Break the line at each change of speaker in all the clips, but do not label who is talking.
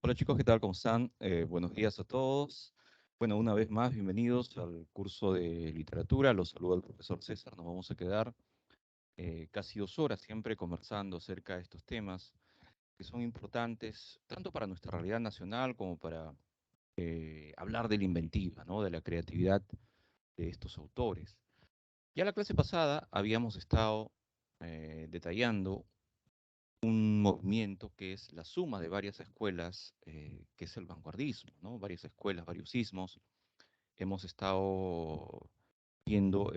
Hola chicos, ¿qué tal? ¿Cómo están? Buenos días a todos. Bueno, una vez más, bienvenidos al curso de literatura. Los saluda el profesor César. Nos vamos a quedar casi 2 horas siempre conversando acerca de estos temas que son importantes tanto para nuestra realidad nacional como para hablar de la inventiva, ¿no? De la creatividad de estos autores. Ya la clase pasada habíamos estado detallando un movimiento que es la suma de varias escuelas, que es el vanguardismo, ¿no? Varias escuelas, varios ismos. Hemos estado viendo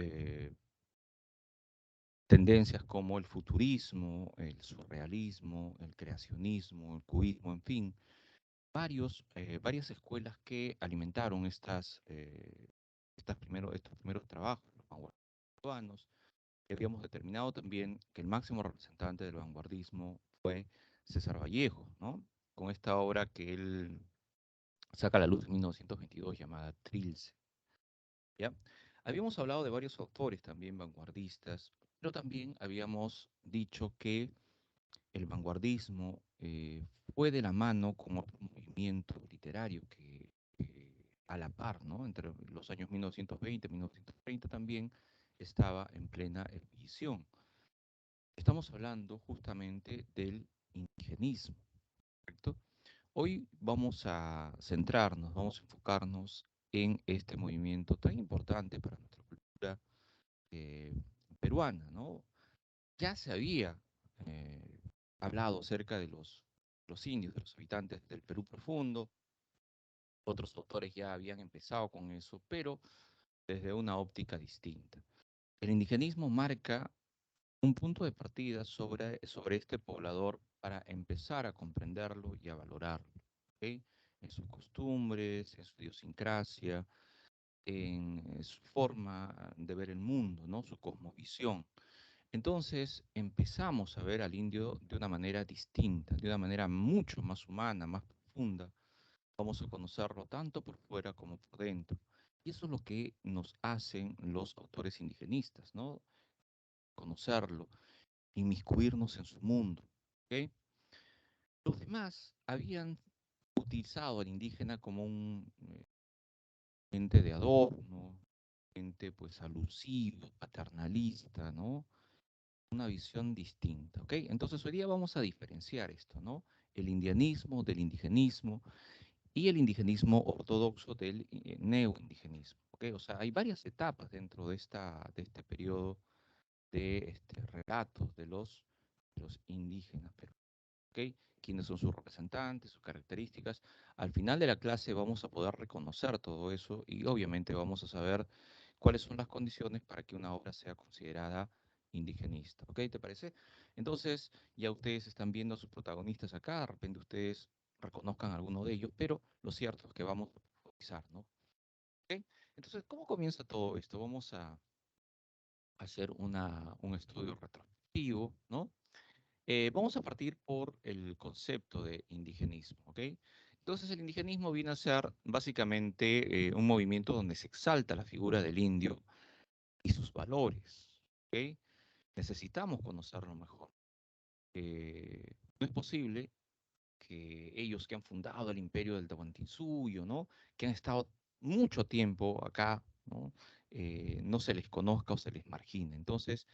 tendencias como el futurismo, el surrealismo, el creacionismo, el cubismo, en fin, varias escuelas que alimentaron estos primeros trabajos, los vanguardistas. Y habíamos determinado también que el máximo representante del vanguardismo fue César Vallejo, ¿no? Con esta obra que él saca a la luz en 1922 llamada Trilce, ¿ya? Habíamos hablado de varios autores también vanguardistas, pero también habíamos dicho que el vanguardismo fue de la mano con otro movimiento literario que a la par, ¿no? Entre los años 1920 y 1930 también estaba en plena ebullición. Estamos hablando justamente del indigenismo, ¿correcto? Hoy vamos a centrarnos, vamos a enfocarnos en este movimiento tan importante para nuestra cultura eh, peruana, ¿no? Ya se había eh, hablado acerca de los indios, de los habitantes del Perú profundo, otros autores ya habían empezado con eso, pero desde una óptica distinta. El indigenismo marca un punto de partida sobre este poblador para empezar a comprenderlo y a valorarlo, ¿ok? En sus costumbres, en su idiosincrasia, en su forma de ver el mundo, ¿no? Su cosmovisión. Entonces empezamos a ver al indio de una manera distinta, de una manera mucho más humana, más profunda. Vamos a conocerlo tanto por fuera como por dentro. Y eso es lo que nos hacen los autores indigenistas, ¿no? Conocerlo, inmiscuirnos en su mundo. ¿Ok? Los demás habían utilizado al indígena como un ente de adorno, ente pues alusivo, paternalista, ¿no? Una visión distinta, ¿ok? Entonces hoy día vamos a diferenciar esto, ¿no? El indianismo del indigenismo y el indigenismo ortodoxo del neoindigenismo, ¿ok? O sea, hay varias etapas dentro de este periodo de relatos de los indígenas, pero ¿ok? Quiénes son sus representantes, sus características. Al final de la clase vamos a poder reconocer todo eso y obviamente vamos a saber cuáles son las condiciones para que una obra sea considerada indigenista, ¿ok? ¿Te parece? Entonces, ya ustedes están viendo a sus protagonistas acá, de repente ustedes reconozcan a alguno de ellos, pero lo cierto es que vamos a profundizar, ¿no? ¿Ok? Entonces, ¿cómo comienza todo esto? Vamos a hacer un estudio retrospectivo, ¿no? Vamos a partir por el concepto de indigenismo, ¿ok? Entonces el indigenismo viene a ser básicamente un movimiento donde se exalta la figura del indio y sus valores, ¿ok? Necesitamos conocerlo mejor. No es posible que ellos que han fundado el imperio del Tahuantinsuyo, ¿no? Que han estado mucho tiempo acá, ¿no? No se les conozca o se les margine. Entonces,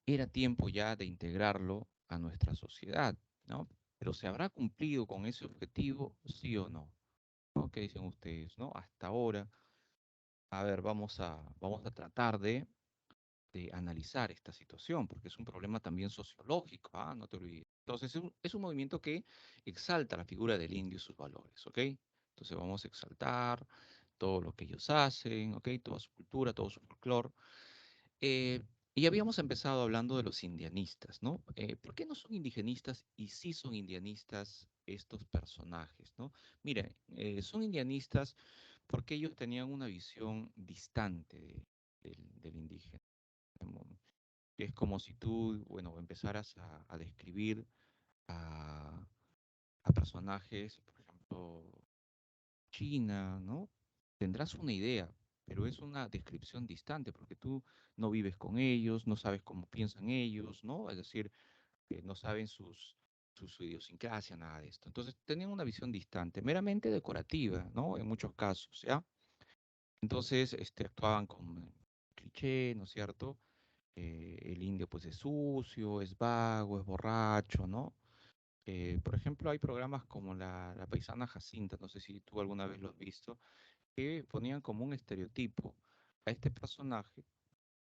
era tiempo ya de integrarlo a nuestra sociedad, ¿no? Pero ¿se habrá cumplido con ese objetivo, sí o no? ¿No? ¿Qué dicen ustedes, no? Hasta ahora, a ver, vamos a tratar de analizar esta situación, porque es un problema también sociológico, ¿ah? No te olvides. Entonces, es un movimiento que exalta la figura del indio y sus valores, ¿ok? Entonces vamos a exaltar todo lo que ellos hacen, ¿ok? Toda su cultura, todo su folclore. Eh, y habíamos empezado hablando de los indianistas, ¿no? ¿Por qué no son indigenistas y sí son indianistas estos personajes, ¿no? Miren, son indianistas porque ellos tenían una visión distante del indígena. Como- Es como si tú, bueno, empezaras a describir a, a personajes, por ejemplo, China, ¿no? Tendrás una idea, pero es una descripción distante porque tú no vives con ellos, no sabes cómo piensan ellos, ¿no? Es decir, no saben su idiosincrasia, nada de esto. Entonces tenían una visión distante, meramente decorativa, ¿no? En muchos casos, ¿ya? Entonces, actuaban con cliché, ¿no es cierto? El indio pues es sucio, es vago, es borracho, ¿no? Por ejemplo, hay programas como la paisana Jacinta, no sé si tú alguna vez lo has visto, que ponían como un estereotipo a este personaje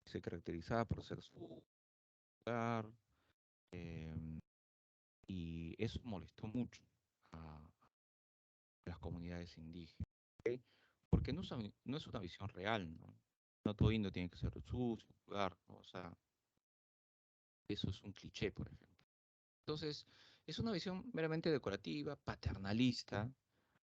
que se caracterizaba por ser sucio, eh, y eso molestó mucho a las comunidades indígenas, ¿ok? Porque no es una visión real, ¿no? No todo indio tiene que ser sucio, vulgar, ¿no? O sea, eso es un cliché, por ejemplo. Entonces, es una visión meramente decorativa, paternalista,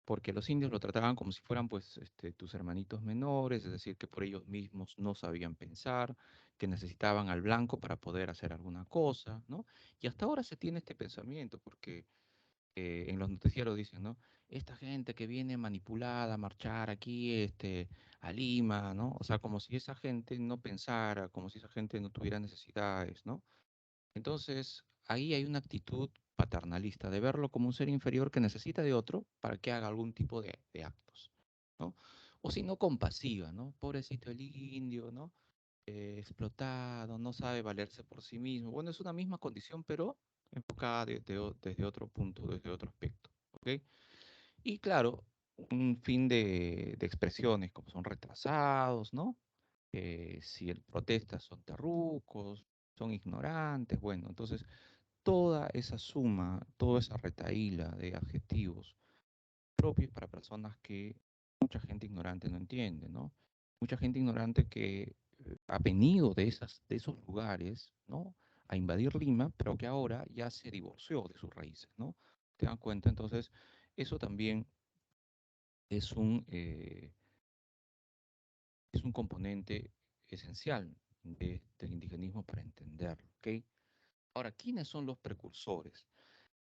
porque los indios lo trataban como si fueran pues tus hermanitos menores, es decir, que por ellos mismos no sabían pensar, que necesitaban al blanco para poder hacer alguna cosa, ¿no? Y hasta ahora se tiene este pensamiento, porque en los noticieros dicen, ¿no? Esta gente que viene manipulada a marchar aquí, a Lima, ¿no? O sea, como si esa gente no pensara, como si esa gente no tuviera necesidades, ¿no? Entonces, ahí hay una actitud paternalista de verlo como un ser inferior que necesita de otro para que haga algún tipo de actos, ¿no? O si no, compasiva, ¿no? Pobrecito el indio, ¿no? Explotado, no sabe valerse por sí mismo. Bueno, es una misma condición, pero enfocada desde otro punto, desde otro aspecto, ¿ok? Y claro, un fin de expresiones como son retrasados, ¿no? Si el protestas son terrucos, son ignorantes, bueno, entonces toda esa suma, toda esa retahíla de adjetivos propios para personas que mucha gente ignorante no entiende, ¿no? Mucha gente ignorante que ha venido de esos lugares, ¿no? A invadir Lima, pero que ahora ya se divorció de sus raíces, ¿no? ¿Te dan cuenta? Entonces, eso también es es un componente esencial del indigenismo para entenderlo, ¿ok? Ahora, ¿quiénes son los precursores?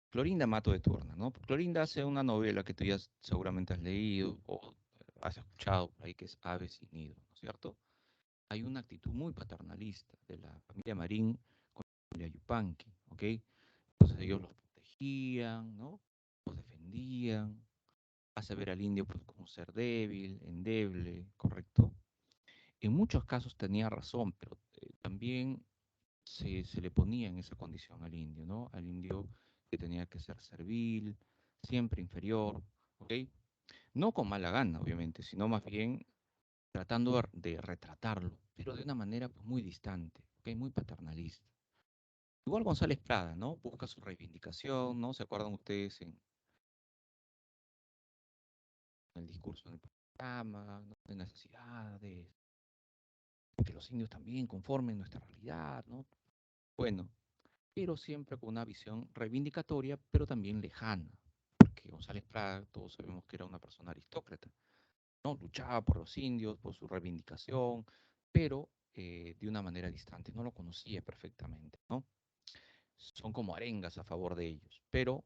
Clorinda Mato de Turner, ¿no? Clorinda hace una novela que tú ya seguramente has leído o has escuchado por ahí, que es Aves y Nido, ¿no es cierto? Hay una actitud muy paternalista de la familia Marín con la familia Yupanqui, ¿ok? Entonces ellos los protegían, ¿no? Los defendían, hace ver al indio pues, como un ser débil, endeble, ¿correcto? En muchos casos tenía razón, pero también se le ponía en esa condición al indio, ¿no? Al indio que tenía que ser servil, siempre inferior, ¿ok? No con mala gana, obviamente, sino más bien tratando de retratarlo, pero de una manera pues, muy distante, ¿ok? Muy paternalista. Igual González Prada, ¿no? Busca su reivindicación, ¿no? ¿Se acuerdan ustedes en el discurso en el programa, ¿no? De necesidades, de que los indios también conformen nuestra realidad, ¿no? Bueno, pero siempre con una visión reivindicatoria, pero también lejana, porque González Prada, todos sabemos que era una persona aristócrata, ¿no? Luchaba por los indios, por su reivindicación, pero de una manera distante, no lo conocía perfectamente, ¿no? Son como arengas a favor de ellos, pero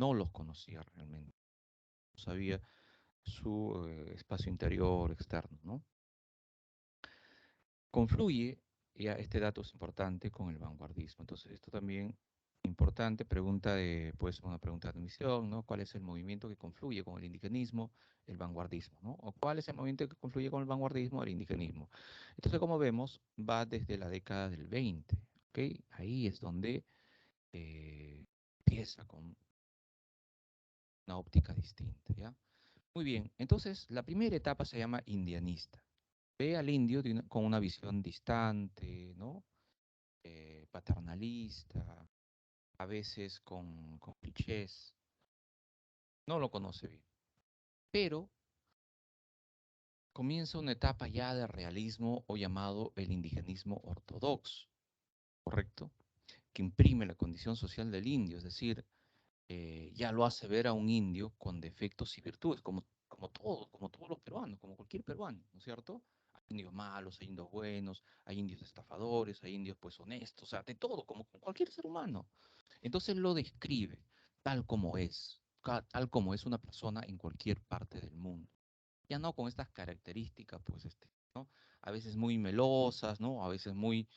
no los conocía realmente, no sabía su espacio interior, externo, ¿no? Confluye, ya este dato es importante, con el vanguardismo. Entonces, esto también importante, puede ser una pregunta de admisión, ¿no? ¿Cuál es el movimiento que confluye con el indigenismo? El vanguardismo, ¿no? ¿O cuál es el movimiento que confluye con el vanguardismo? El indigenismo. Entonces, como vemos, va desde la década del 20, ¿ok? Ahí es donde empieza con una óptica distinta, ¿ya? Muy bien, entonces la primera etapa se llama indianista. Ve al indio con una visión distante, ¿no? Paternalista, a veces con clichés, no lo conoce bien. Pero comienza una etapa ya de realismo o llamado el indigenismo ortodoxo, ¿correcto? Que imprime la condición social del indio, es decir, ya lo hace ver a un indio con defectos y virtudes, como todos los peruanos, como cualquier peruano, ¿no es cierto? Hay indios malos, hay indios buenos, hay indios estafadores, hay indios pues honestos, o sea, de todo, como cualquier ser humano. Entonces lo describe tal como es, tal como es una persona en cualquier parte del mundo. Ya no con estas características, pues, ¿no? A veces muy melosas, ¿no? A veces muy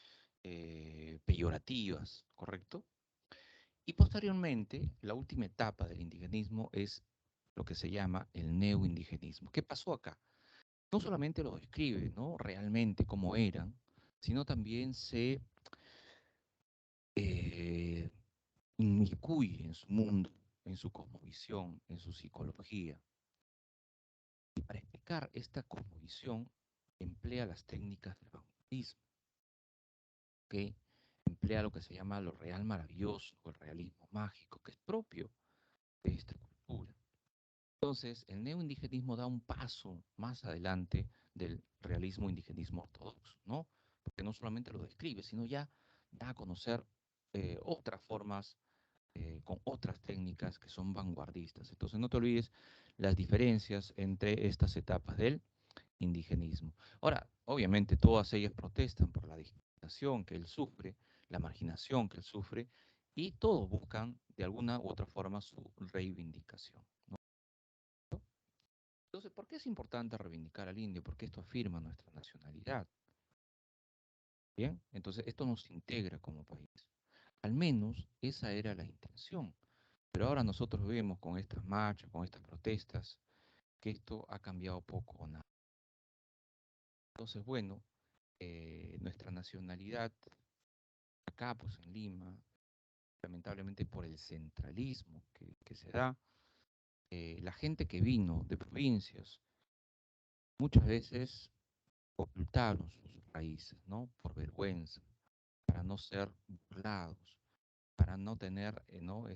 peyorativas, ¿correcto? Y posteriormente, la última etapa del indigenismo es lo que se llama el neoindigenismo. ¿Qué pasó acá? No solamente lo describe, ¿no? Realmente cómo eran, sino también se eh, inmiscuye en su mundo, en su cosmovisión, en su psicología. Y para explicar esta cosmovisión, emplea las técnicas del vanguardismo, ¿ok? Emplea lo que se llama lo real maravilloso o el realismo mágico, que es propio de esta cultura. Entonces, el neoindigenismo da un paso más adelante del realismo indigenismo ortodoxo, ¿no? Porque no solamente lo describe, sino ya da a conocer otras formas con otras técnicas que son vanguardistas. Entonces, no te olvides las diferencias entre estas etapas del indigenismo. Ahora, obviamente, todas ellas protestan por la discriminación que él sufre, la marginación que él sufre, y todos buscan de alguna u otra forma su reivindicación, ¿no? Entonces, ¿por qué es importante reivindicar al indio? Porque esto afirma nuestra nacionalidad. Bien, entonces esto nos integra como país. Al menos esa era la intención. Pero ahora nosotros vemos con estas marchas, con estas protestas, que esto ha cambiado poco o nada. Entonces, bueno, nuestra nacionalidad acá, pues en Lima, lamentablemente por el centralismo que se da, la gente que vino de provincias muchas veces ocultaron sus raíces, ¿no? Por vergüenza, para no ser burlados, para no tener, ¿no?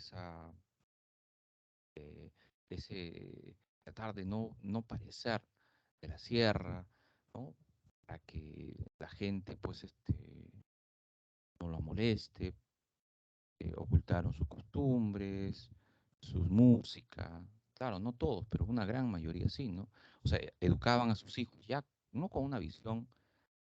Eh, ese, tratar de no parecer de la sierra, ¿no? Para que la gente, pues, no lo moleste, ocultaron sus costumbres, sus música, claro, no todos, pero una gran mayoría sí, ¿no? O sea, educaban a sus hijos ya no con una visión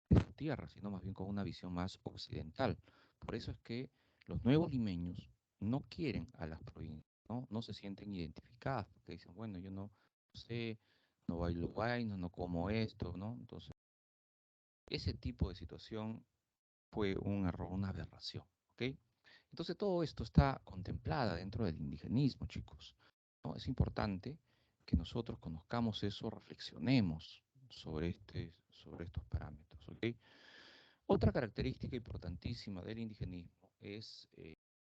de su tierra, sino más bien con una visión más occidental. Por eso es que los nuevos limeños no quieren a las provincias, ¿no? No se sienten identificadas, porque dicen, bueno, yo no sé, no bailo guayno, no como esto, ¿no? Entonces, ese tipo de situación fue un error, una aberración, ¿ok? Entonces todo esto está contemplada dentro del indigenismo, chicos, ¿no? Es importante que nosotros conozcamos eso, reflexionemos sobre estos parámetros, ¿ok? Otra característica importantísima del indigenismo es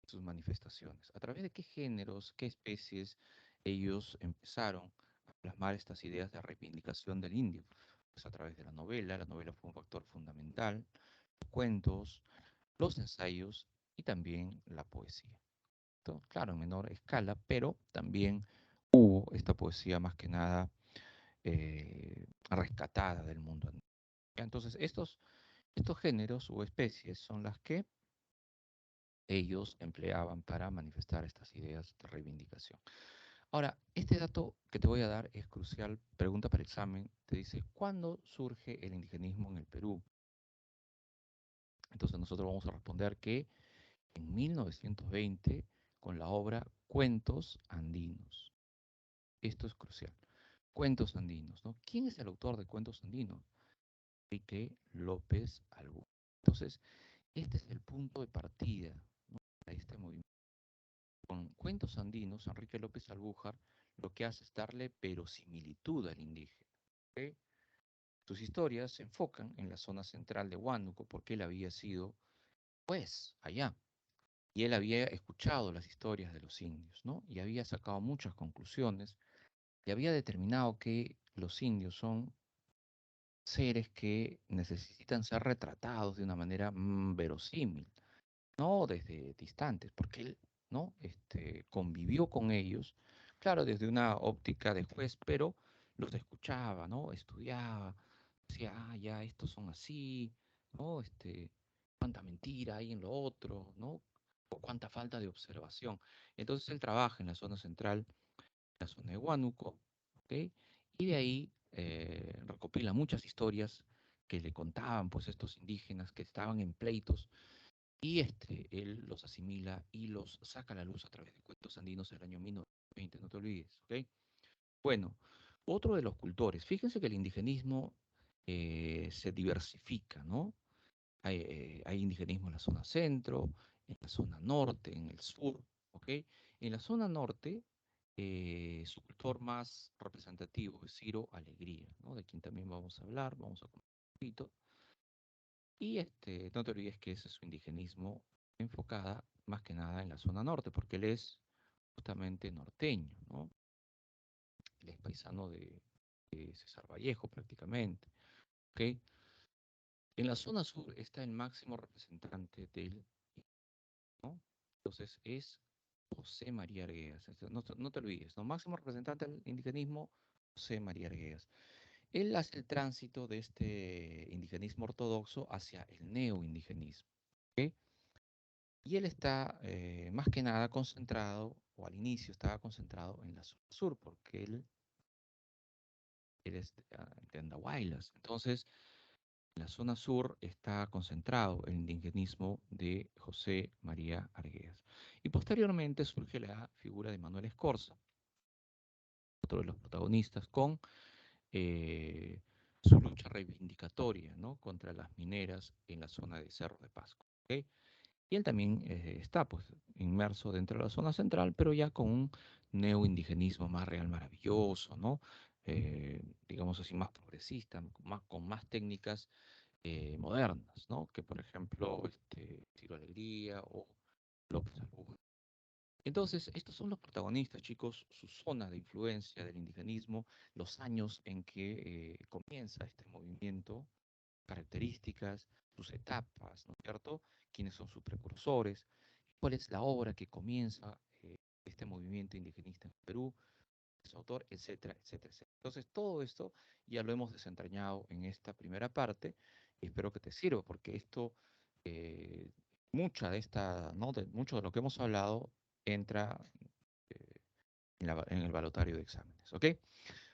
sus manifestaciones. ¿A través de qué géneros, qué especies ellos empezaron a plasmar estas ideas de reivindicación del indio? Pues a través de la novela fue un factor fundamental, los cuentos, los ensayos y también la poesía. Entonces, claro, en menor escala, pero también hubo esta poesía más que nada rescatada del mundo andino. Entonces, estos géneros o especies son las que ellos empleaban para manifestar estas ideas de reivindicación. Ahora, este dato que te voy a dar es crucial, pregunta para examen, te dice, ¿cuándo surge el indigenismo en el Perú? Entonces nosotros vamos a responder que en 1920 con la obra Cuentos Andinos. Esto es crucial. Cuentos Andinos, ¿no? ¿Quién es el autor de Cuentos Andinos? Enrique López Albú. Entonces, este es el punto de partida, ¿no? Para este movimiento. Con Cuentos Andinos, Enrique López Albújar lo que hace es darle verosimilitud al indígena, ¿ok? Sus historias se enfocan en la zona central de Huánuco porque él había sido, pues, allá. Y él había escuchado las historias de los indios, ¿no? Y había sacado muchas conclusiones y había determinado que los indios son seres que necesitan ser retratados de una manera verosímil, no desde distantes, porque él, ¿no? Convivió con ellos, claro, desde una óptica de juez, pero los escuchaba, ¿no? Estudiaba, decía, ah, ya, estos son así, ¿no? Cuánta mentira hay en lo otro, ¿no? O cuánta falta de observación. Entonces él trabaja en la zona central, en la zona de Huánuco, ¿ok? Y de ahí recopila muchas historias que le contaban, pues, estos indígenas que estaban en pleitos y él los asimila y los saca a la luz a través de cuentos andinos del año 1920, no te olvides, ¿ok? Bueno, otro de los cultores, fíjense que el indigenismo se diversifica, ¿no? Hay indigenismo en la zona centro, en la zona norte, en el sur, ¿ok? En la zona norte, su cultor más representativo es Ciro Alegría, ¿no? De quien también vamos a hablar, vamos a comentar un poquito. Y no te olvides que ese es su indigenismo enfocada más que nada en la zona norte, porque él es justamente norteño, ¿no? Él es paisano de César Vallejo prácticamente, ¿ok? En la zona sur está el máximo representante del, ¿no? Entonces es José María Arguedas. No te olvides, ¿no? Máximo representante del indigenismo, José María Arguedas. Él hace el tránsito de este indigenismo ortodoxo hacia el neoindigenismo, ¿ok? Y él está más que nada concentrado, o al inicio estaba concentrado en la zona sur, porque él es de Andahuaylas. Entonces, en la zona sur está concentrado el indigenismo de José María Arguedas. Y posteriormente surge la figura de Manuel Escorza, otro de los protagonistas, con su lucha reivindicatoria, ¿no? Contra las mineras en la zona de Cerro de Pasco, ¿ok? Y él también está pues, inmerso dentro de la zona central, pero ya con un neoindigenismo más real maravilloso, ¿no? Digamos así, más progresista, con más técnicas modernas, ¿no? Que por ejemplo Ciro Alegría o López Albuja. Entonces, estos son los protagonistas, chicos, su zona de influencia del indigenismo, los años en que comienza este movimiento, características, sus etapas, ¿no es cierto? ¿Quiénes son sus precursores? ¿Cuál es la obra que comienza este movimiento indigenista en Perú? Su autor, etcétera, etcétera, etcétera. Entonces, todo esto ya lo hemos desentrañado en esta primera parte y espero que te sirva, porque esto, eh, ¿no? Mucho de lo que hemos hablado entra eh, en el balotario de exámenes, ¿ok?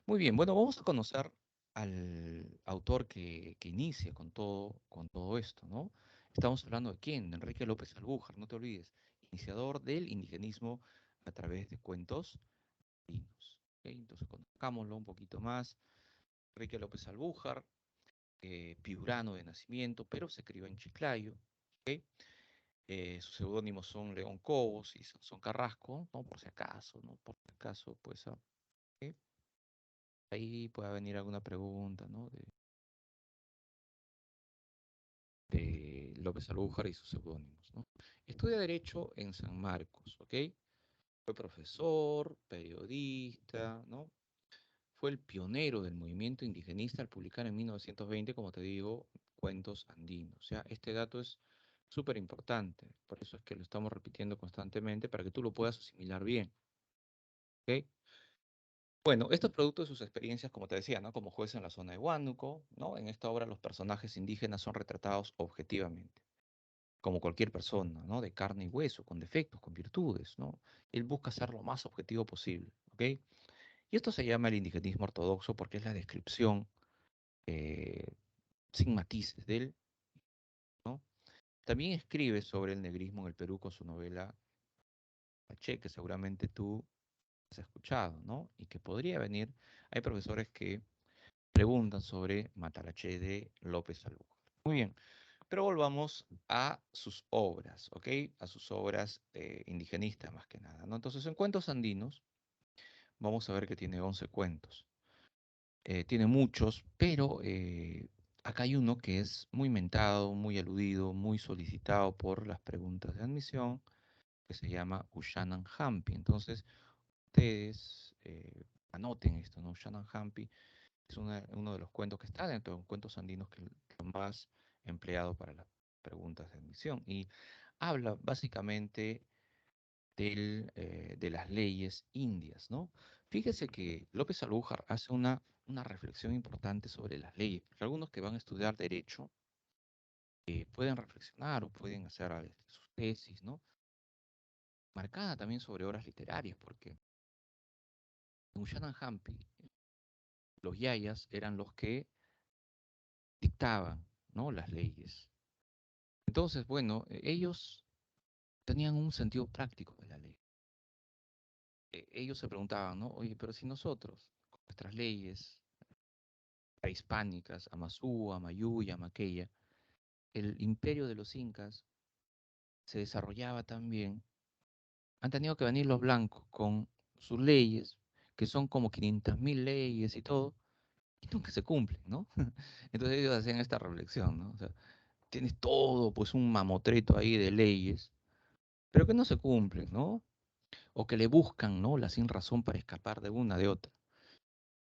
Muy bien, bueno, vamos a conocer al autor que inicia con todo esto, ¿no? Estamos hablando de quién, de Enrique López Albújar, no te olvides, iniciador del indigenismo a través de cuentos andinos. ¿Ok? Entonces, conozcámoslo un poquito más. Enrique López Albújar, piurano de nacimiento, pero se crió en Chiclayo. ¿Ok? Sus seudónimos son León Cobos y Sansón Carrasco, ¿no? Por si acaso, ¿no? Por si acaso, pues, ¿ok? Ahí puede venir alguna pregunta, ¿no? De López Albújar y sus seudónimos, ¿no? Estudia Derecho en San Marcos, ¿ok? Fue profesor, periodista, ¿no? Fue el pionero del movimiento indigenista al publicar en 1920, como te digo, cuentos andinos. O sea, este dato es súper importante, por eso es que lo estamos repitiendo constantemente para que tú lo puedas asimilar bien, ¿ok? Bueno, esto es producto de sus experiencias, como te decía, ¿no? Como juez en la zona de Huánuco, ¿no? En esta obra los personajes indígenas son retratados objetivamente, como cualquier persona, ¿no? De carne y hueso, con defectos, con virtudes, ¿no? Él busca ser lo más objetivo posible, ¿ok? Y esto se llama el indigenismo ortodoxo porque es la descripción eh, sin matices de él, ¿no? También escribe sobre el negrismo en el Perú con su novela Paché, que seguramente tú has escuchado, ¿no? Y que podría venir. Hay profesores que preguntan sobre Matalaché de López Albuquerque. Muy bien, pero volvamos a sus obras, ¿ok? A sus obras indigenistas más que nada, ¿no? Entonces, en Cuentos Andinos, vamos a ver que tiene 11 cuentos. Tiene muchos, pero acá hay uno que es muy mentado, muy aludido, muy solicitado por las preguntas de admisión, que se llama Ushanan Hampi. Entonces, ustedes anoten esto, ¿no? Ushanan Hampi es uno de los cuentos que está dentro de los cuentos andinos que es lo más empleado para las preguntas de admisión. Y habla básicamente de las leyes indias, ¿no? Fíjese que López Alújar hace una reflexión importante sobre las leyes, porque algunos que van a estudiar derecho pueden reflexionar o pueden hacer sus tesis, ¿no? Marcada también sobre obras literarias, porque en Ushanan Hampi los yayas eran los que dictaban, ¿no? Las leyes. Entonces, bueno, ellos tenían un sentido práctico de la ley. Ellos se preguntaban, ¿no? Oye, pero si nosotros, con nuestras leyes prehispánicas, Amazúa, Mayuya, Maqueya, el imperio de los incas se desarrollaba también han tenido que venir los blancos con sus leyes, que son como 500.000 leyes y todo, y nunca se cumplen, ¿no? Entonces ellos hacían esta reflexión, ¿no? O sea, tienes todo, pues un mamotreto ahí de leyes, pero que no se cumplen, ¿no? O que le buscan, ¿no? La sin razón para escapar de una, de otra.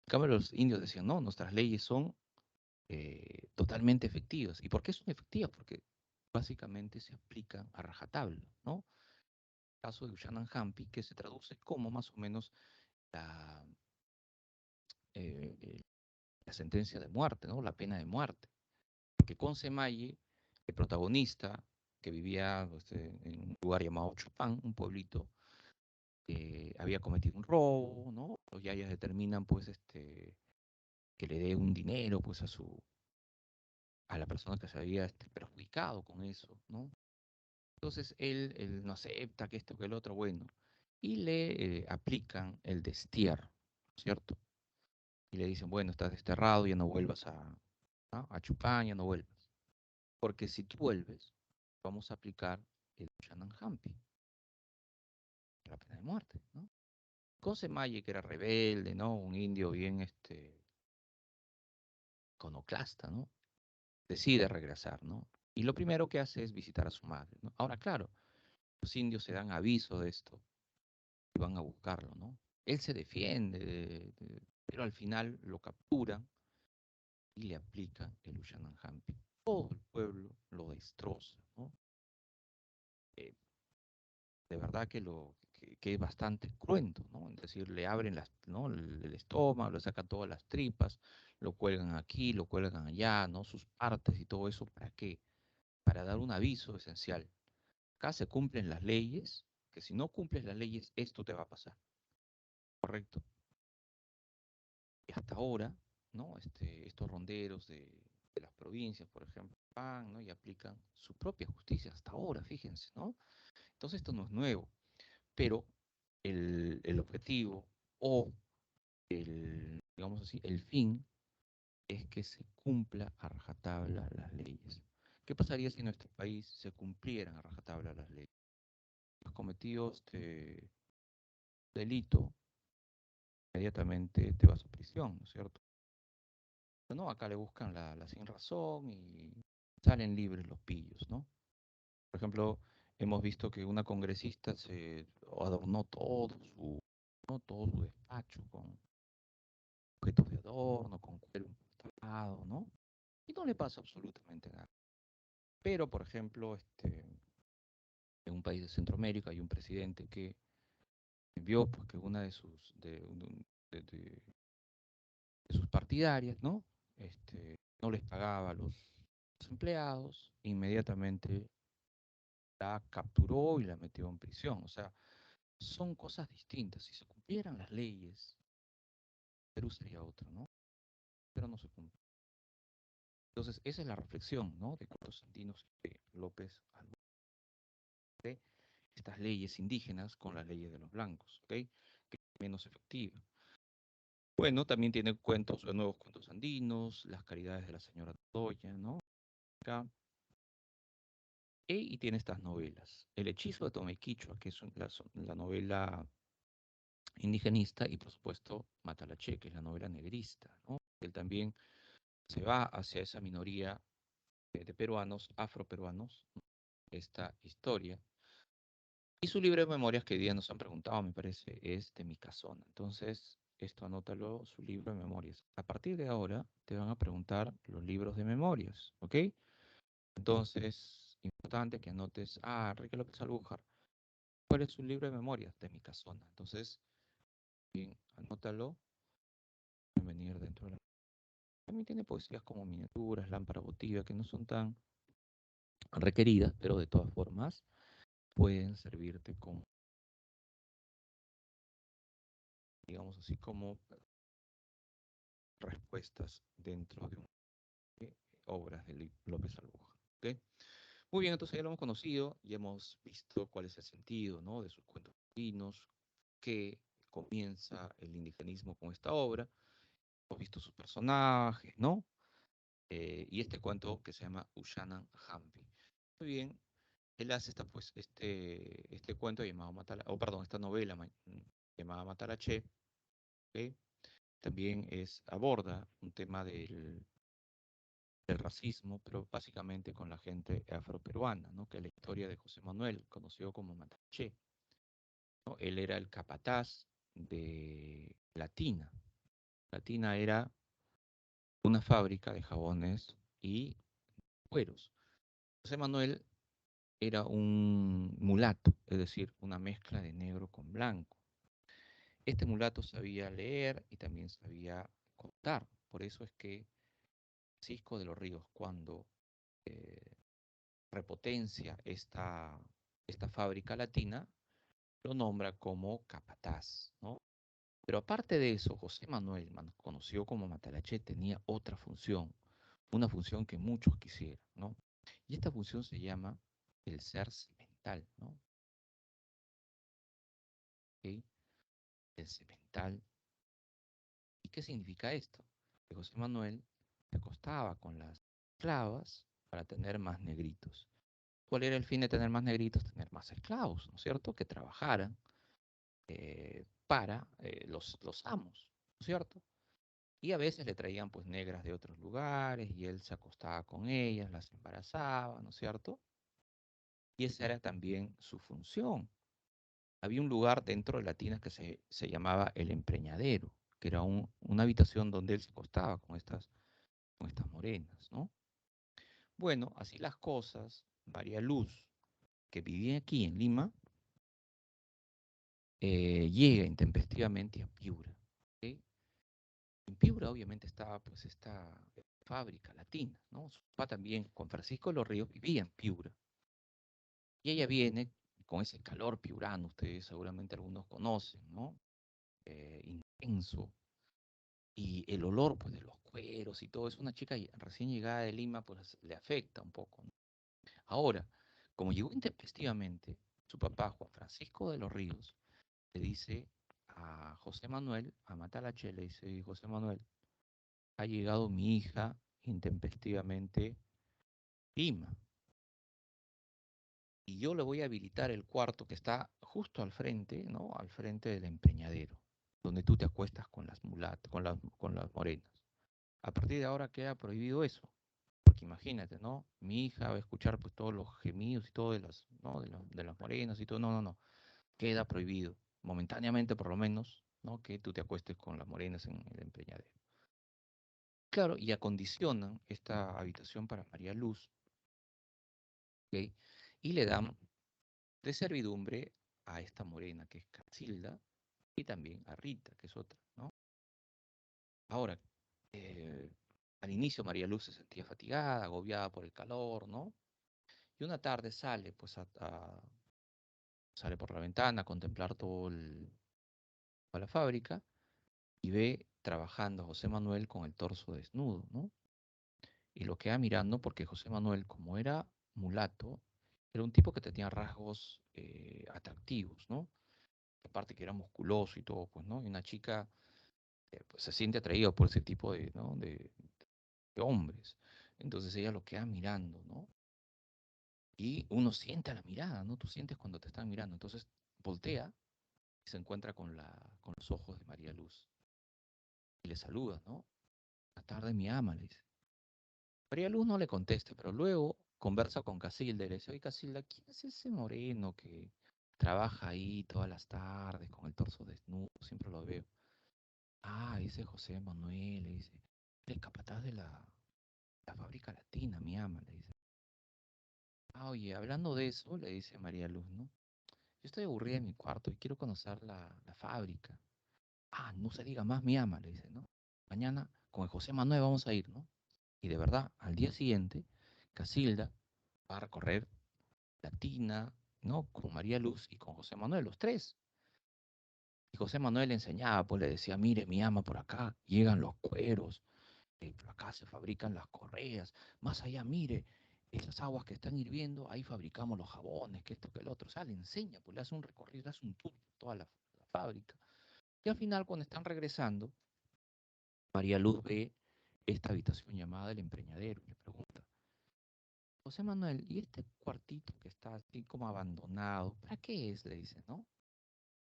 En cambio, los indios decían, no, nuestras leyes son totalmente efectivas. ¿Y por qué son efectivas? Porque básicamente se aplican a rajatabla, ¿no? El caso de Ushanan Hampi, que se traduce como más o menos la, eh, eh, la sentencia de muerte, ¿no? La pena de muerte. Porque Consemaye, el protagonista, que vivía pues, en un lugar llamado Chupán, un pueblito, había cometido un robo, ¿no? Los yayas determinan, pues, que le dé un dinero, pues, a la persona que se había perjudicado con eso, ¿no? Entonces él no acepta que esto, que el otro, bueno, y le aplican el destierro, ¿cierto? Y le dicen, bueno, estás desterrado, ya no vuelvas a Chupán, ya no vuelvas. Porque si tú vuelves, vamos a aplicar el Shannon Hampi, la pena de muerte, ¿no? Consemaye, que era rebelde, ¿no? Un indio bien, iconoclasta, ¿no? Decide regresar, ¿no? Y lo primero que hace es visitar a su madre, ¿no? Ahora, claro, los indios se dan aviso de esto y van a buscarlo, ¿no? Él se defiende, pero al final lo capturan y le aplican el Ushananhampi. Todo el pueblo lo destroza, ¿no? Eh, de verdad que es bastante cruento, ¿no? Es decir, le abren ¿no? el estómago, le sacan todas las tripas, lo cuelgan aquí, lo cuelgan allá, ¿no? Sus partes y todo eso, ¿para qué? Para dar un aviso esencial. Acá se cumplen las leyes, que si no cumples las leyes, esto te va a pasar, ¿correcto? Y hasta ahora, ¿no? Estos ronderos de las provincias, por ejemplo, van, ¿no? Y aplican su propia justicia hasta ahora, fíjense, ¿no? Entonces esto no es nuevo, pero el objetivo o digamos así, el fin es que se cumpla a rajatabla las leyes. ¿Qué pasaría si en nuestro país se cumplieran a rajatabla las leyes? Los cometidos de delito, inmediatamente te vas a prisión, ¿no es cierto? Pero no, acá le buscan la sin razón y salen libres los pillos, ¿no? Por ejemplo, hemos visto que una congresista se adornó ¿no? Todo su despacho con objetos de adorno, con cuero importado, ¿no? Y no le pasa absolutamente nada. Pero, por ejemplo, en un país de Centroamérica hay un presidente que vio pues, que una de sus partidarias, ¿no? No les pagaba a los empleados, inmediatamente la capturó y la metió en prisión. O sea, son cosas distintas. Si se cumplieran las leyes, Perú sería otro, ¿no? Pero no se cumple. Entonces, esa es la reflexión, ¿no? De Carlos Santinos de López Alvarez, ¿okay? Estas leyes indígenas con las leyes de los blancos, ¿ok? Que es menos efectiva. Bueno, también tiene cuentos, nuevos cuentos andinos, las caridades de la señora Toya, ¿no? Acá. Y tiene estas novelas. El hechizo de Tomequichua, que es la novela indigenista, y por supuesto Matalache, que es la novela negrista, ¿no? Él también se va hacia esa minoría de peruanos, afroperuanos, esta historia. Y su libro de memorias que hoy día nos han preguntado, me parece, es de mi casona. Entonces, esto anótalo, su libro de memorias. A partir de ahora te van a preguntar los libros de memorias, ¿ok? Entonces, importante que anotes, Enrique López Albujar, ¿cuál es su libro de memorias? De mi casona. Entonces, bien, anótalo, pueden venir dentro de la... También tiene poesías como miniaturas, lámpara votiva, que no son tan requeridas, pero de todas formas pueden servirte como, digamos así, como respuestas dentro de obras de López Albuja. ¿Ok? Muy bien, entonces ya lo hemos conocido y hemos visto cuál es el sentido, ¿no? De sus cuentos andinos, que comienza el indigenismo con esta obra. Hemos visto sus personajes, ¿no? Y este cuento que se llama Ushanan Hampi. Muy bien, él hace este cuento llamado esta novela llamada Matalaché, que también aborda un tema del racismo, pero básicamente con la gente afroperuana, ¿no? Que es la historia de José Manuel, conocido como Matalaché, ¿no? Él era el capataz de Latina. Latina era una fábrica de jabones y cueros. José Manuel era un mulato, es decir, una mezcla de negro con blanco. Este mulato sabía leer y también sabía contar. Por eso es que Francisco de los Ríos, cuando eh, repotencia esta fábrica latina, lo nombra como capataz, ¿no? Pero aparte de eso, José Manuel, conocido como Matalaché, tenía otra función, una función que muchos quisieran, ¿no? Y esta función se llama el ser semental, ¿no? ¿Ok? El semental. ¿Y qué significa esto? Que José Manuel se acostaba con las esclavas para tener más negritos. ¿Cuál era el fin de tener más negritos? Tener más esclavos, ¿no es cierto? Que trabajaran para los amos, ¿no es cierto? Y a veces le traían pues negras de otros lugares y él se acostaba con ellas, las embarazaba, ¿no es cierto? Y esa era también su función. Había un lugar dentro de la tina que se llamaba el empreñadero, que era una habitación donde él se acostaba con estas morenas, ¿no? Bueno, así las cosas, María Luz, que vivía aquí en Lima, llega intempestivamente a Piura. ¿Ok? En Piura obviamente estaba pues esta fábrica latina, ¿no? Su papá también, con Francisco de los Ríos, vivía en Piura. Y ella viene con ese calor piurano, ustedes seguramente algunos conocen, ¿no? Intenso. Y el olor pues de los cueros y todo, es una chica recién llegada de Lima, pues le afecta un poco, ¿no? Ahora, como llegó intempestivamente, su papá, Juan Francisco de los Ríos, le dice a José Manuel, a Matalache, le dice, José Manuel, ha llegado mi hija intempestivamente a Lima. Y yo le voy a habilitar el cuarto que está justo al frente, ¿no? Al frente del empeñadero, donde tú te acuestas con las mulatas, con las morenas. A partir de ahora queda prohibido eso. Porque imagínate, ¿no? Mi hija va a escuchar pues todos los gemidos y todo de las, ¿no? de las morenas y todo. No, no, no. Queda prohibido, momentáneamente por lo menos, ¿no? Que tú te acuestes con las morenas en el empeñadero. Claro, y acondicionan esta habitación para María Luz, ¿ok? Y le dan de servidumbre a esta morena que es Casilda y también a Rita, que es otra, ¿no? Ahora, eh, al inicio María Luz se sentía fatigada, agobiada por el calor, ¿no? Y una tarde sale, pues, sale por la ventana a contemplar toda la fábrica y ve trabajando a José Manuel con el torso desnudo, ¿no? Y lo queda mirando porque José Manuel, como era mulato, era un tipo que tenía rasgos atractivos, ¿no? Aparte que era musculoso y todo, pues, ¿no? Y una chica pues, se siente atraída por ese tipo de, ¿no? de hombres. Entonces ella lo queda mirando, ¿no? Y uno siente la mirada, ¿no? Tú sientes cuando te están mirando. Entonces voltea y se encuentra con los ojos de María Luz. Y le saluda, ¿no? Buenas tardes, mi ama, le dice. María Luz no le contesta, pero luego conversa con Casilda y le dice, oye Casilda, ¿quién es ese moreno que trabaja ahí todas las tardes con el torso desnudo? Siempre lo veo. Ah, dice José Manuel, le dice, el capataz de la fábrica latina, mi ama, le dice. Ah, oye, hablando de eso, le dice María Luz, ¿no? Yo estoy aburrida en mi cuarto y quiero conocer la fábrica. Ah, no se diga más, mi ama, le dice, ¿no? Mañana con el José Manuel vamos a ir, ¿no? Y de verdad, al día siguiente, Casilda va a recorrer Latina, ¿no? Con María Luz y con José Manuel, los tres. Y José Manuel le enseñaba, pues le decía, mire, mi ama, por acá llegan los cueros, por acá se fabrican las correas, más allá, mire, esas aguas que están hirviendo, ahí fabricamos los jabones, que esto, que el otro. O sea, le enseña, pues le hace un recorrido, le hace un tour por toda la fábrica. Y al final, cuando están regresando, María Luz ve esta habitación llamada el empreñadero y le pregunta, José Manuel, ¿y este cuartito que está así como abandonado, para qué es? Le dice, ¿no?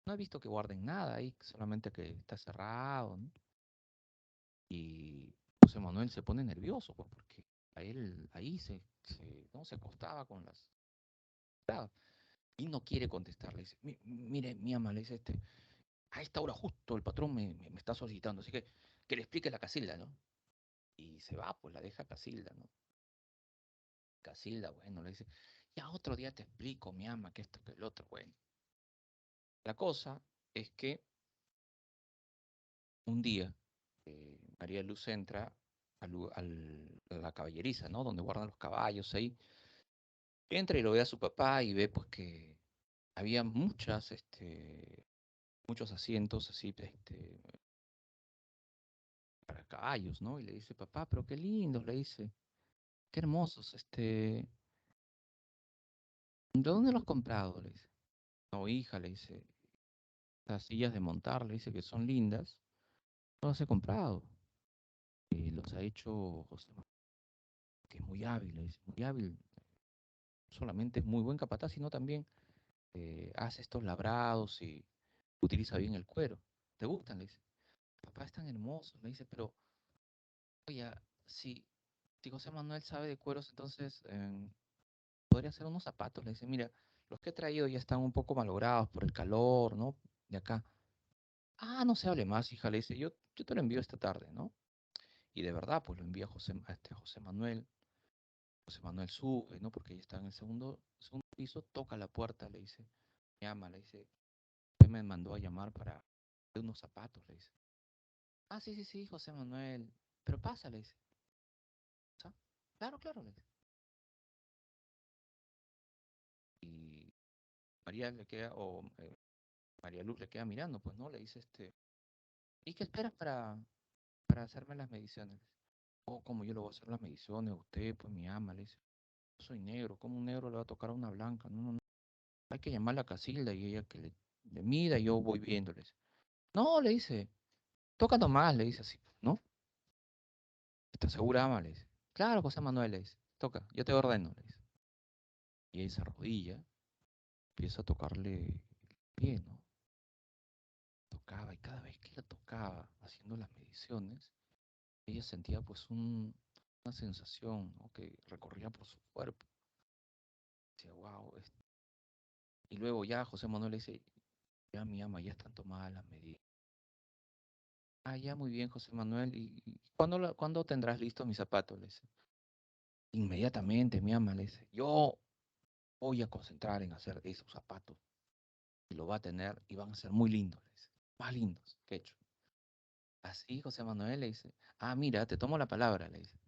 No he visto que guarden nada ahí, solamente que está cerrado, ¿no? Y José Manuel se pone nervioso, pues, porque a él ahí ¿no? Se acostaba con las... Y no quiere contestar, le dice, Mire, mi ama, le dice a esta hora justo el patrón me está solicitando, así que le explique la Casilda, ¿no? Y se va, pues la deja Casilda, ¿no? Casilda, bueno, le dice, ya otro día te explico, mi ama, que esto, que el otro, bueno. La cosa es que un día María Luz entra a la caballeriza, ¿no? Donde guardan los caballos ahí. Entra y lo ve a su papá y ve pues que había muchos asientos así, para caballos, ¿no? Y le dice, papá, pero qué lindos, le dice, qué hermosos, ¿de dónde los has comprado? Le dice. No, hija, le dice, las sillas de montar, le dice que son lindas, no las he comprado. Y los ha hecho José Manuel, que es muy hábil, le dice, muy hábil. No solamente es muy buen capataz, sino también hace estos labrados y utiliza bien el cuero. ¿Te gustan? Le dice. Papá es tan hermoso, le dice, pero, oye, si, si José Manuel sabe de cueros, entonces podría hacer unos zapatos. Le dice, mira, los que he traído ya están un poco malogrados por el calor, ¿no? De acá. Ah, no se hable más, hija, le dice, yo te lo envío esta tarde, ¿no? Y de verdad, pues lo envía a José Manuel. José Manuel sube, ¿no? Porque ella está en el segundo piso, toca la puerta, le dice, me llama, le dice, usted me mandó a llamar para hacer unos zapatos, le dice. Ah, sí, sí, sí, José Manuel, pero pasa, le dice. "¿Ah? Claro, claro, le dice. Y María le queda, María Luz le queda mirando, pues, ¿no? Le dice, ¿y qué esperas para hacerme las mediciones? Oh, como yo le voy a hacer las mediciones, usted, pues, mi ama, le dice. Yo soy negro, ¿cómo un negro le va a tocar a una blanca? No, no, no. Hay que llamar a la Casilda y ella que le mida y yo voy viéndoles. No, le dice, toca nomás, le dice así, ¿no? ¿Estás segura, ama? Le dice. Claro, José Manuel, le dice. Toca, yo te ordeno, le dice. Y ella se arrodilla, empieza a tocarle el pie, ¿no? Tocaba y cada vez que la tocaba, haciendo las mediciones, ella sentía pues una sensación, ¿no? Que recorría por su cuerpo. Decía, wow. Y luego ya José Manuel le dice, ya mi ama, ya están tomadas las medidas. Ah, ya muy bien, José Manuel. ¿Y cuándo tendrás listos mis zapatos? Le dice. Inmediatamente, mi ama, le dice. Yo voy a concentrar en hacer esos zapatos. Y lo va a tener y van a ser muy lindos, le dice. Más lindos que he hecho. Así, José Manuel le dice. Ah, mira, te tomo la palabra, le dice.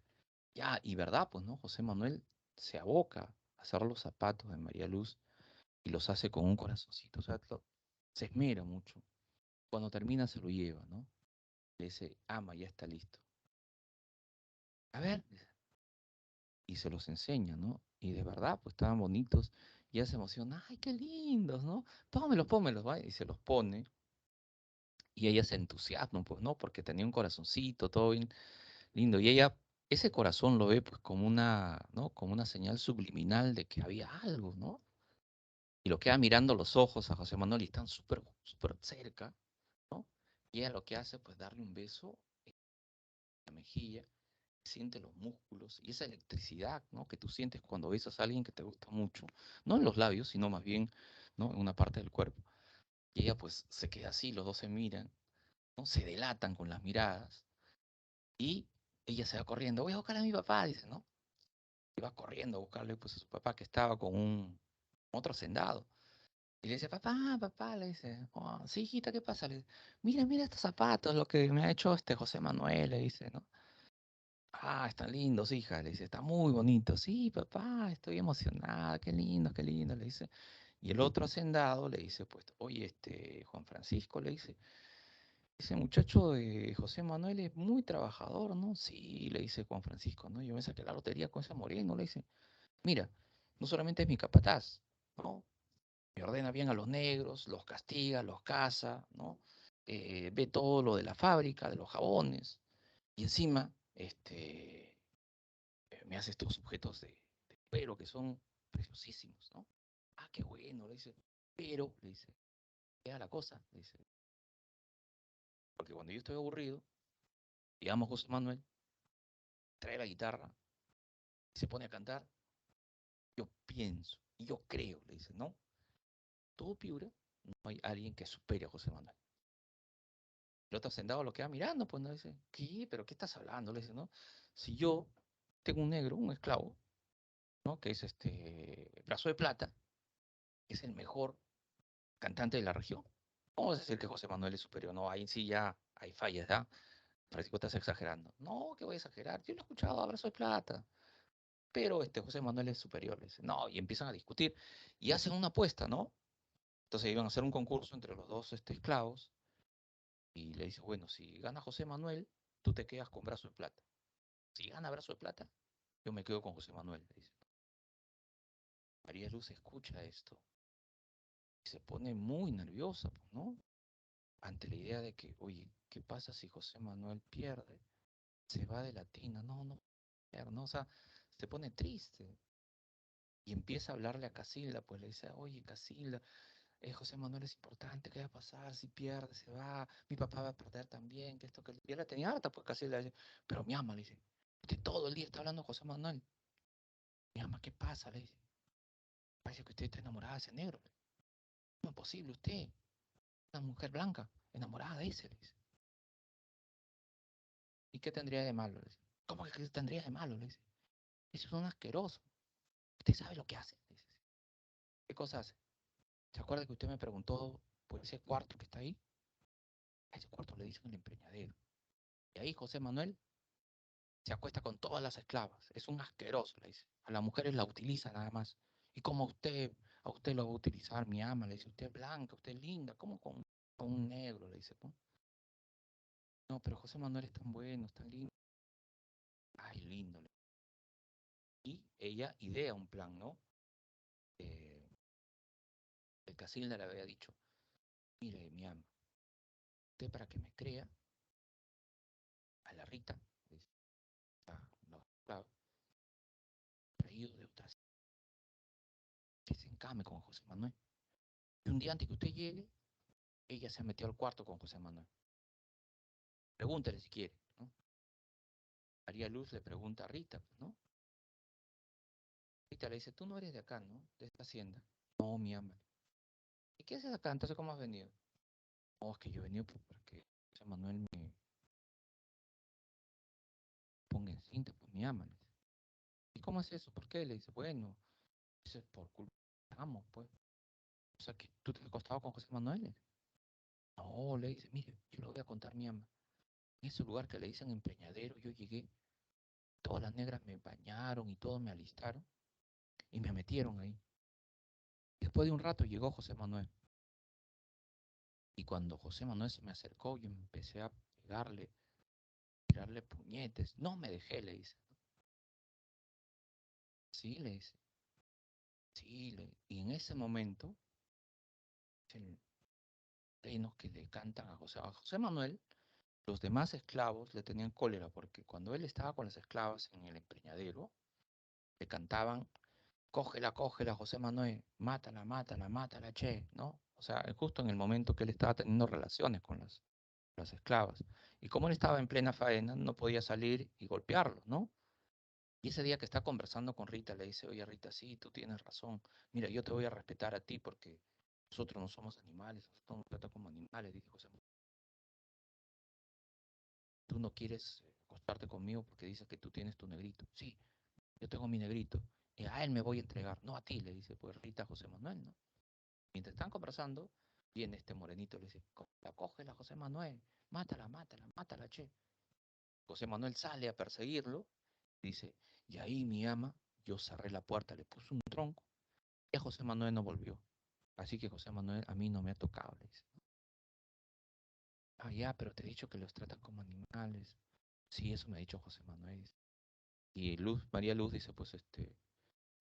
Ya, y verdad, pues, ¿no? José Manuel se aboca a hacer los zapatos de María Luz y los hace con un corazoncito. O sea, se esmera mucho. Cuando termina se lo lleva, ¿no? Le dice, ama, ya está listo. A ver, y se los enseña, ¿no? Y de verdad, pues estaban bonitos. Y ella se emociona, ay, qué lindos, ¿no? Pónmelos, pónmelos, ¿va? Y se los pone. Y ella se entusiasma, pues, ¿no? Porque tenía un corazoncito, todo bien lindo. Y ella, ese corazón lo ve, pues, como ¿no? Como una señal subliminal de que había algo, ¿no? Y lo queda mirando los ojos a José Manuel y están súper, súper cerca, ¿no? Y ella lo que hace, pues, darle un beso en la mejilla, siente los músculos y esa electricidad, ¿no? Que tú sientes cuando besas a alguien que te gusta mucho, no en los labios, sino más bien, ¿no? En una parte del cuerpo. Y ella pues se queda así, los dos se miran, ¿no? Se delatan con las miradas y ella se va corriendo, voy a buscar a mi papá, dice, ¿no? Y va corriendo a buscarle pues a su papá que estaba con otro hacendado. Y le dice, papá, papá, le dice, oh, sí, hijita, ¿qué pasa? Le dice, mira, mira estos zapatos, lo que me ha hecho este José Manuel, le dice, ¿no? Ah, están lindos, hija, le dice, está muy bonito. Sí, papá, estoy emocionada, qué lindo, le dice. Y el otro hacendado le dice, pues, oye, Juan Francisco, le dice, ese muchacho de José Manuel es muy trabajador, ¿no? Sí, le dice Juan Francisco, ¿no? Yo me saqué la lotería con ese moreno, le dice, mira, no solamente es mi capataz, ¿no? Me ordena bien a los negros, los castiga, los caza, ¿no? Ve todo lo de la fábrica, de los jabones, y encima, me hace estos objetos de pero que son preciosísimos, ¿no? Ah, qué bueno, le dice. Pero, le dice, queda la cosa, le dice. Porque cuando yo estoy aburrido, digamos José Manuel, trae la guitarra y se pone a cantar, yo pienso y yo creo, le dice, ¿no? Todo Piura, no hay alguien que supere a José Manuel. El otro sentado lo queda mirando, pues no dice, ¿qué? ¿Pero qué estás hablando? Le dice, ¿no? Si yo tengo un negro, un esclavo, ¿no? Que es Brazo de Plata, que es el mejor cantante de la región. ¿Cómo vas a decir que José Manuel es superior? No, ahí sí ya hay fallas, ¿ya? Parece que estás exagerando. No, que voy a exagerar. Yo lo he escuchado a Brazo de Plata. Pero José Manuel es superior. Le dice, no, y empiezan a discutir. Y hacen una apuesta, ¿no? Entonces iban a hacer un concurso entre los dos esclavos. Y le dice, bueno, si gana José Manuel, tú te quedas con Brazo de Plata. Si gana Brazo de Plata, yo me quedo con José Manuel. Le dice. María Luz escucha esto y se pone muy nerviosa, pues, ¿no? Ante la idea de que, oye, ¿qué pasa si José Manuel pierde? Se va de Latina, no, no, o sea, se pone triste y empieza a hablarle a Casilda, pues le dice, oye, Casilda, José Manuel es importante, ¿qué va a pasar si pierde, se va? Mi papá va a perder también, que esto, que ya la tenía harta, pues Casilda dice, pero mi ama, le dice, usted todo el día está hablando de José Manuel, mi ama, ¿qué pasa? Le dice, parece que usted está enamorada de ese negro, ¿cómo es posible usted? Una mujer blanca, enamorada de ese, le dice. ¿Y qué tendría de malo? Le dice. ¿Cómo que tendría de malo? Le dice. Eso es un asqueroso. Usted sabe lo que hace. Le dice. ¿Qué cosa hace? ¿Se acuerda que usted me preguntó por ese cuarto que está ahí? A ese cuarto le dicen el empreñadero. Y ahí José Manuel se acuesta con todas las esclavas. Es un asqueroso, le dice. A las mujeres la utiliza nada más. ¿Y cómo a usted lo va a utilizar mi ama? Le dice, usted es blanca, usted es linda. ¿Cómo con un negro? Le dice. No, pero José Manuel es tan bueno, es tan lindo. Ay, lindo. Y ella idea un plan, ¿no? Eh, el Casilda le había dicho, mire, mi ama, usted para que me crea, a la Rita, claro, traído de otras, que se encame con José Manuel. Y un día antes que usted llegue, ella se metió al cuarto con José Manuel. Pregúntele si quiere, ¿no? María Luz le pregunta a Rita, ¿no? Rita le dice, tú no eres de acá, ¿no? De esta hacienda. No, mi ama. ¿Y qué haces acá? Entonces, ¿cómo has venido? No, es que yo he venido porque José Manuel me ponga en cinta, pues mi ama. ¿Y cómo es eso? ¿Por qué? Le dice, bueno, eso es por culpa de amo, pues. O sea, que tú te has acostado con José Manuel. No, le dice, mire, yo le voy a contar mi ama. En ese lugar que le dicen empeñadero, yo llegué, todas las negras me bañaron y todos me alistaron y me metieron ahí. Después de un rato llegó José Manuel. Y cuando José Manuel se me acercó, yo empecé a pegarle, tirarle puñetes. No me dejé, le dice. Sí, le dice. Sí, y en ese momento, el reinos que le cantan a José Manuel, los demás esclavos le tenían cólera porque cuando él estaba con las esclavas en el empreñadero, le cantaban, cógela, José Manuel, mátala, mátala, mátala, che, ¿no? O sea, justo en el momento que él estaba teniendo relaciones con las esclavas. Y como él estaba en plena faena, no podía salir y golpearlos, ¿no? Y ese día que está conversando con Rita, le dice, oye Rita, sí, tú tienes razón. Mira, yo te voy a respetar a ti porque nosotros no somos animales, nosotros nos tratamos como animales, dice José Manuel. Tú no quieres acostarte conmigo porque dices que tú tienes tu negrito. Sí, yo tengo mi negrito. Y a él me voy a entregar, no a ti, le dice, pues Rita a José Manuel, ¿no? Mientras están conversando, viene este morenito, le dice, cógela, José Manuel, mátala, mátala, mátala, che. José Manuel sale a perseguirlo, dice, y ahí mi ama, yo cerré la puerta, le puse un tronco, y a José Manuel no volvió. Así que José Manuel a mí no me ha tocado, le dice. Ah, ya, pero te he dicho que los tratan como animales. Sí, eso me ha dicho José Manuel. Y María Luz dice, pues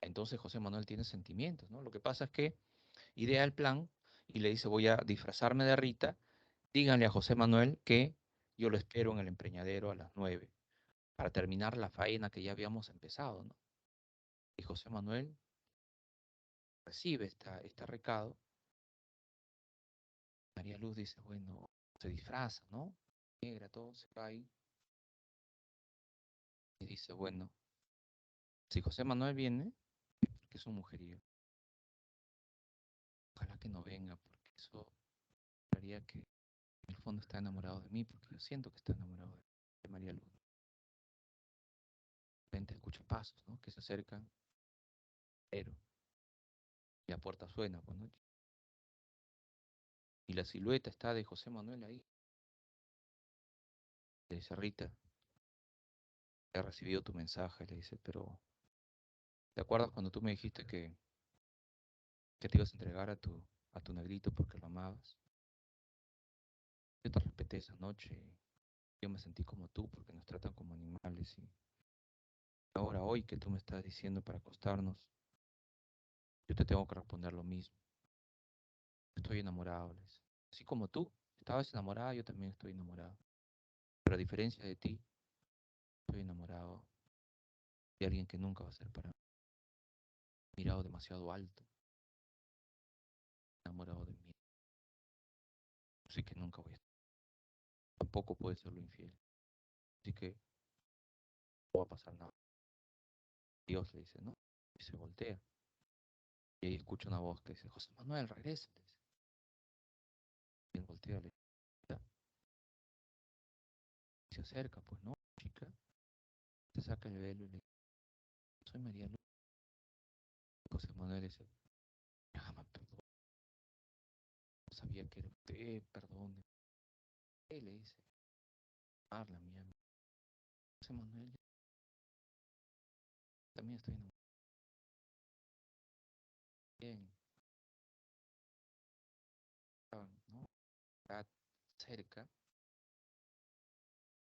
entonces José Manuel tiene sentimientos, ¿no? Lo que pasa es que idea el plan y le dice, voy a disfrazarme de Rita, díganle a José Manuel que yo lo espero en el empreñadero a las 9 para terminar la faena que ya habíamos empezado, ¿no? Y José Manuel recibe este recado. María Luz dice, bueno, se disfraza, ¿no? Negra, todo se va ahí. Y dice, bueno, si José Manuel viene, que es un mujeriego, ojalá que no venga, porque eso haría que en el fondo está enamorado de mí, porque yo siento que está enamorado de María Luz. De repente escucha pasos, ¿no? Que se acercan, pero y la puerta suena, pues, ¿no? Y la silueta está de José Manuel ahí. Le dice, Rita, he recibido tu mensaje, le dice, pero ¿te acuerdas cuando tú me dijiste que te ibas a entregar a tu negrito porque lo amabas? Yo te respeté esa noche, yo me sentí como tú porque nos tratan como animales y ahora hoy que tú me estás diciendo para acostarnos, yo te tengo que responder lo mismo. Estoy enamorado, les. Así como tú estabas enamorada, yo también estoy enamorado. Pero a diferencia de ti, estoy enamorado de alguien que nunca va a ser para mí. Mirado demasiado alto, enamorado de mí. Así que nunca voy a estar. Tampoco puede serlo infiel. Así que no va a pasar nada. Dios le dice, ¿no? Y se voltea. Y ahí escucha una voz que dice, José Manuel, regresa. Le dice. Y él voltea, le dice, se acerca, pues, ¿no? Chica, se saca el velo y le dice, soy María Luz. José Manuel le dice, perdón, no sabía que era usted, perdón. Él le dice, Marla, mi amigo. José Manuel, también estoy enamorado. Bien, ¿no? Está cerca,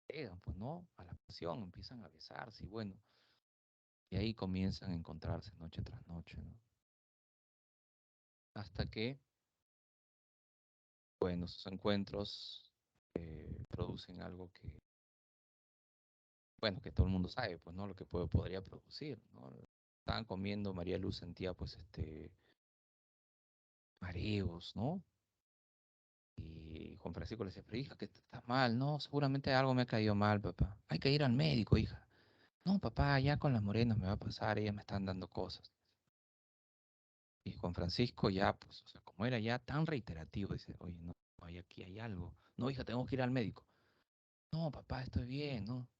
llegan, pues, ¿no? A la pasión, empiezan a besarse y bueno, y ahí comienzan a encontrarse noche tras noche, ¿no? Hasta que, bueno, sus encuentros producen algo que, bueno, que todo el mundo sabe, pues, ¿no? Lo que podría producir, ¿no? Estaban comiendo, María Luz sentía, pues, mareos, ¿no? Y Juan Francisco le decía, pero hija, que estás mal, ¿no? Seguramente algo me ha caído mal, papá. Hay que ir al médico, hija. No, papá, ya con las morenas me va a pasar, ellas me están dando cosas. Y Juan Francisco ya, pues, o sea, como era ya tan reiterativo, dice, oye, no, aquí hay algo. No, hija, tengo que ir al médico. No, papá, estoy bien, ¿no?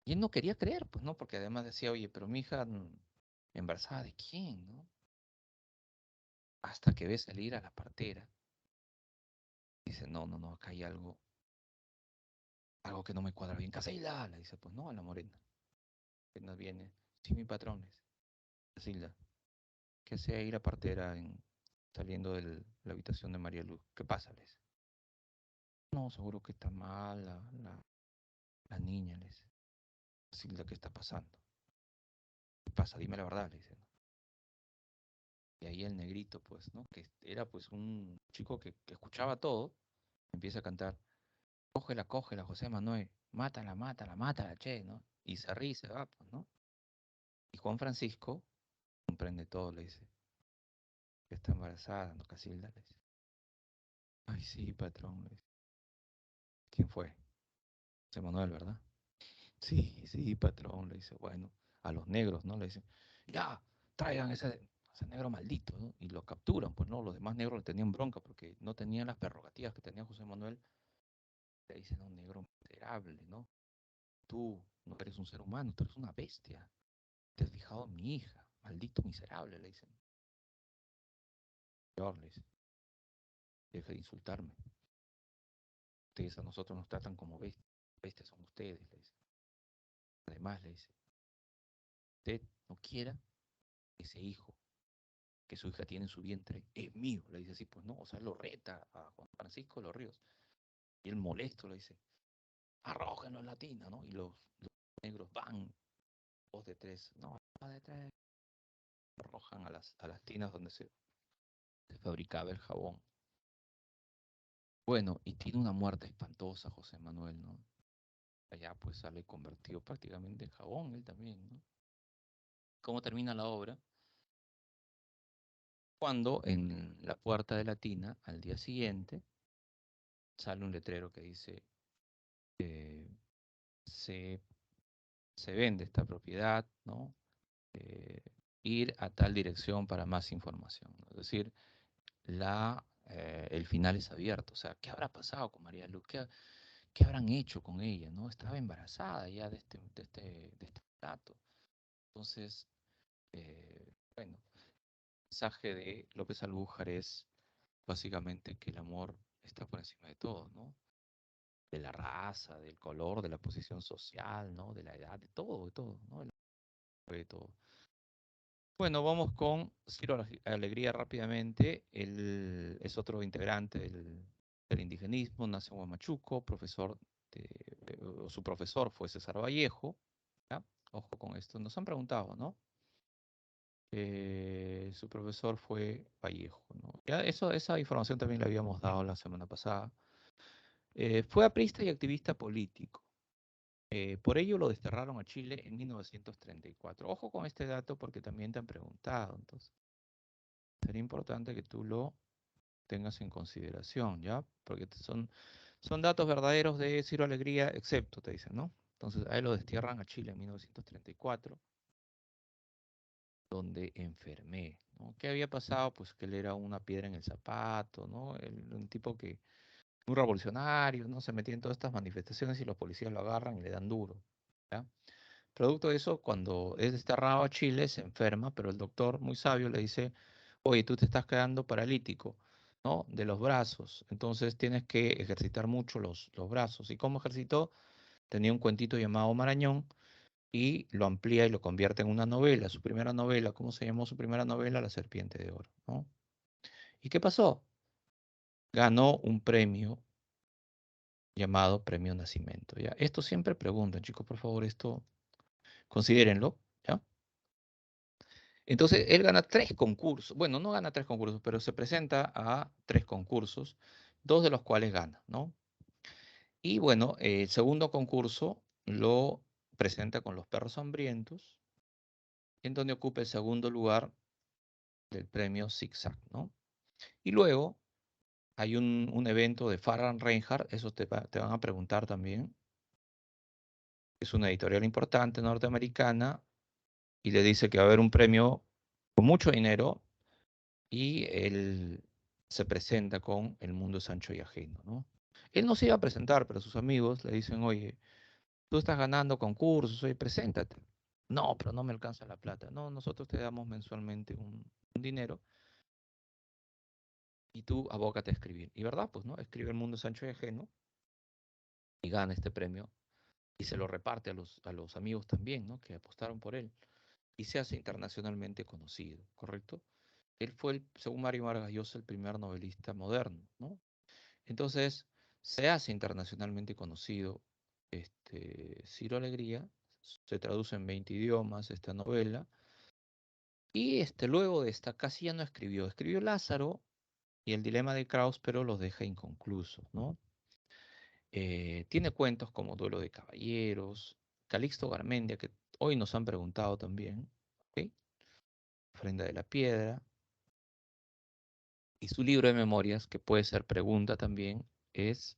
Y él no quería creer, pues, ¿no? Porque además decía, oye, pero mi hija, ¿embarazada de quién, no? Hasta que ve salir a la partera. Dice, no, no, no, acá hay algo que no me cuadra bien. Casilda, le dice, pues, no, a la morena. Que nos viene. Sí, mi patrón, le dice. Casilda, ¿qué hace ahí la partera saliendo de la habitación de María Luz? ¿Qué pasa, le dice? No, seguro que está mal la niña, le dice. Casilda, ¿qué está pasando? ¿Qué pasa? Dime la verdad, le dice. ¿No? Y ahí el negrito, pues, ¿no? Que era pues un chico que escuchaba todo, empieza a cantar, cógela, José Manuel, mátala, che, ¿no? Y se ríe y se va, pues, ¿no? Y Juan Francisco comprende todo, le dice, que está embarazada, ¿no? Casilda, le dice. Ay, sí, patrón, le dice. ¿Quién fue? José Manuel, ¿verdad? Sí, sí, patrón, le dice, bueno, a los negros, ¿no? Le dicen, ya, traigan ese negro maldito, ¿no? Y lo capturan, pues, ¿no? Los demás negros le tenían bronca porque no tenían las prerrogativas que tenía José Manuel. Le dicen, no, negro miserable, ¿no? Tú no eres un ser humano, tú eres una bestia. Te has fijado en mi hija, maldito miserable, le dicen. Peor, le dice, deja de insultarme. Ustedes a nosotros nos tratan como bestias. Bestias son ustedes, le dice. Además, le dice, usted no quiera ese hijo que su hija tiene en su vientre es mío. Le dice así, pues no, o sea, lo reta a Juan Francisco de los Ríos. Y él molesto le dice, arrójenlo en la tina, ¿no? Y los negros van, dos de tres, no, dos de tres, arrojan a las tinas donde se fabricaba el jabón. Bueno, y tiene una muerte espantosa José Manuel, ¿no? Allá pues sale convertido prácticamente en jabón él también, ¿no? ¿Cómo termina la obra? Cuando en la puerta de la tina, al día siguiente, sale un letrero que dice, eh, se, se vende esta propiedad, ¿no? Eh, Ir a tal dirección para más información, ¿no? Es decir, el final es abierto. O sea, ¿qué habrá pasado con María Luz? ¿Qué habrán hecho con ella? ¿No? Estaba embarazada ya de este dato. Entonces, bueno, el mensaje de López Albújar es básicamente que el amor está por encima de todo, ¿no? De la raza, del color, de la posición social, ¿no? De la edad, de todo, ¿no? De todo. Bueno, vamos con Ciro Alegría rápidamente. Él es otro integrante del indigenismo, nace en Huamachuco, su profesor fue César Vallejo. ¿Ya? Ojo con esto, nos han preguntado, ¿no? Su profesor fue Vallejo, ¿no? Ya esa información también la habíamos dado la semana pasada. Fue aprista y activista político. Por ello lo desterraron a Chile en 1934. Ojo con este dato porque también te han preguntado. Entonces, sería importante que tú lo tengas en consideración, ¿ya? Porque son datos verdaderos de Ciro Alegría, excepto, te dicen, ¿no? Entonces, a él lo destierran a Chile en 1934, donde enfermé, ¿no? ¿Qué había pasado? Pues que él era una piedra en el zapato, ¿no? Un tipo que, muy revolucionario, ¿no? Se metía en todas estas manifestaciones y los policías lo agarran y le dan duro, ¿ya? Producto de eso, cuando es desterrado a Chile, se enferma, pero el doctor, muy sabio, le dice, oye, tú te estás quedando paralítico, ¿no? De los brazos, entonces tienes que ejercitar mucho los brazos. ¿Y cómo ejercitó? Tenía un cuentito llamado Marañón y lo amplía y lo convierte en una novela. Su primera novela, ¿cómo se llamó su primera novela? La Serpiente de Oro, ¿no? ¿Y qué pasó? Ganó un premio llamado Premio Nacimiento, ¿ya? Esto siempre preguntan, chicos, por favor, esto considérenlo, ¿ya? Entonces, él gana tres concursos. Bueno, no gana tres concursos, pero se presenta a tres concursos, dos de los cuales gana, ¿no? Y bueno, el segundo concurso lo presenta con Los Perros Hambrientos, en donde ocupa el segundo lugar del premio Zigzag, ¿no? Y luego hay un evento de Farran Reinhardt, eso te van a preguntar también. Es una editorial importante norteamericana y le dice que va a haber un premio con mucho dinero y él se presenta con El mundo es ancho y ajeno, ¿no? Él no se iba a presentar, pero sus amigos le dicen, oye, tú estás ganando concursos, oye, preséntate. No, pero no me alcanza la plata. No, nosotros te damos mensualmente un dinero y tú abócate a escribir. Y verdad, pues, ¿no? Escribe El mundo es ancho y ajeno y gana este premio y se lo reparte a los amigos también, ¿no? Que apostaron por él. Y se hace internacionalmente conocido, ¿correcto? Él fue, según Mario Vargas Llosa, el primer novelista moderno, ¿no? Entonces, se hace internacionalmente conocido Ciro Alegría, se traduce en 20 idiomas esta novela, y luego de esta casi ya no escribió Lázaro y El dilema de Kraus, pero los deja inconclusos, ¿no? Tiene cuentos como Duelo de Caballeros, Calixto Garmendia, que hoy nos han preguntado también, ¿ok? Ofrenda de la Piedra, y su libro de memorias, que puede ser pregunta también, es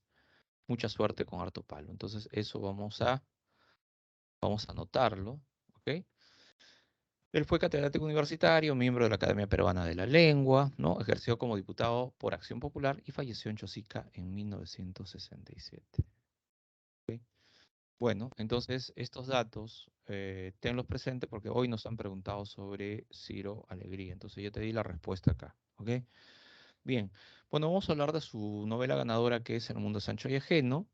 Mucha suerte con harto palo. Entonces, eso vamos a anotarlo, ¿ok? Él fue catedrático universitario, miembro de la Academia Peruana de la Lengua, ¿no? Ejerció como diputado por Acción Popular y falleció en Chosica en 1967. ¿Ok? Bueno, entonces estos datos tenlos presentes porque hoy nos han preguntado sobre Ciro Alegría. Entonces yo te di la respuesta acá, ¿ok? Bien, bueno, vamos a hablar de su novela ganadora que es El mundo es ancho y ajeno.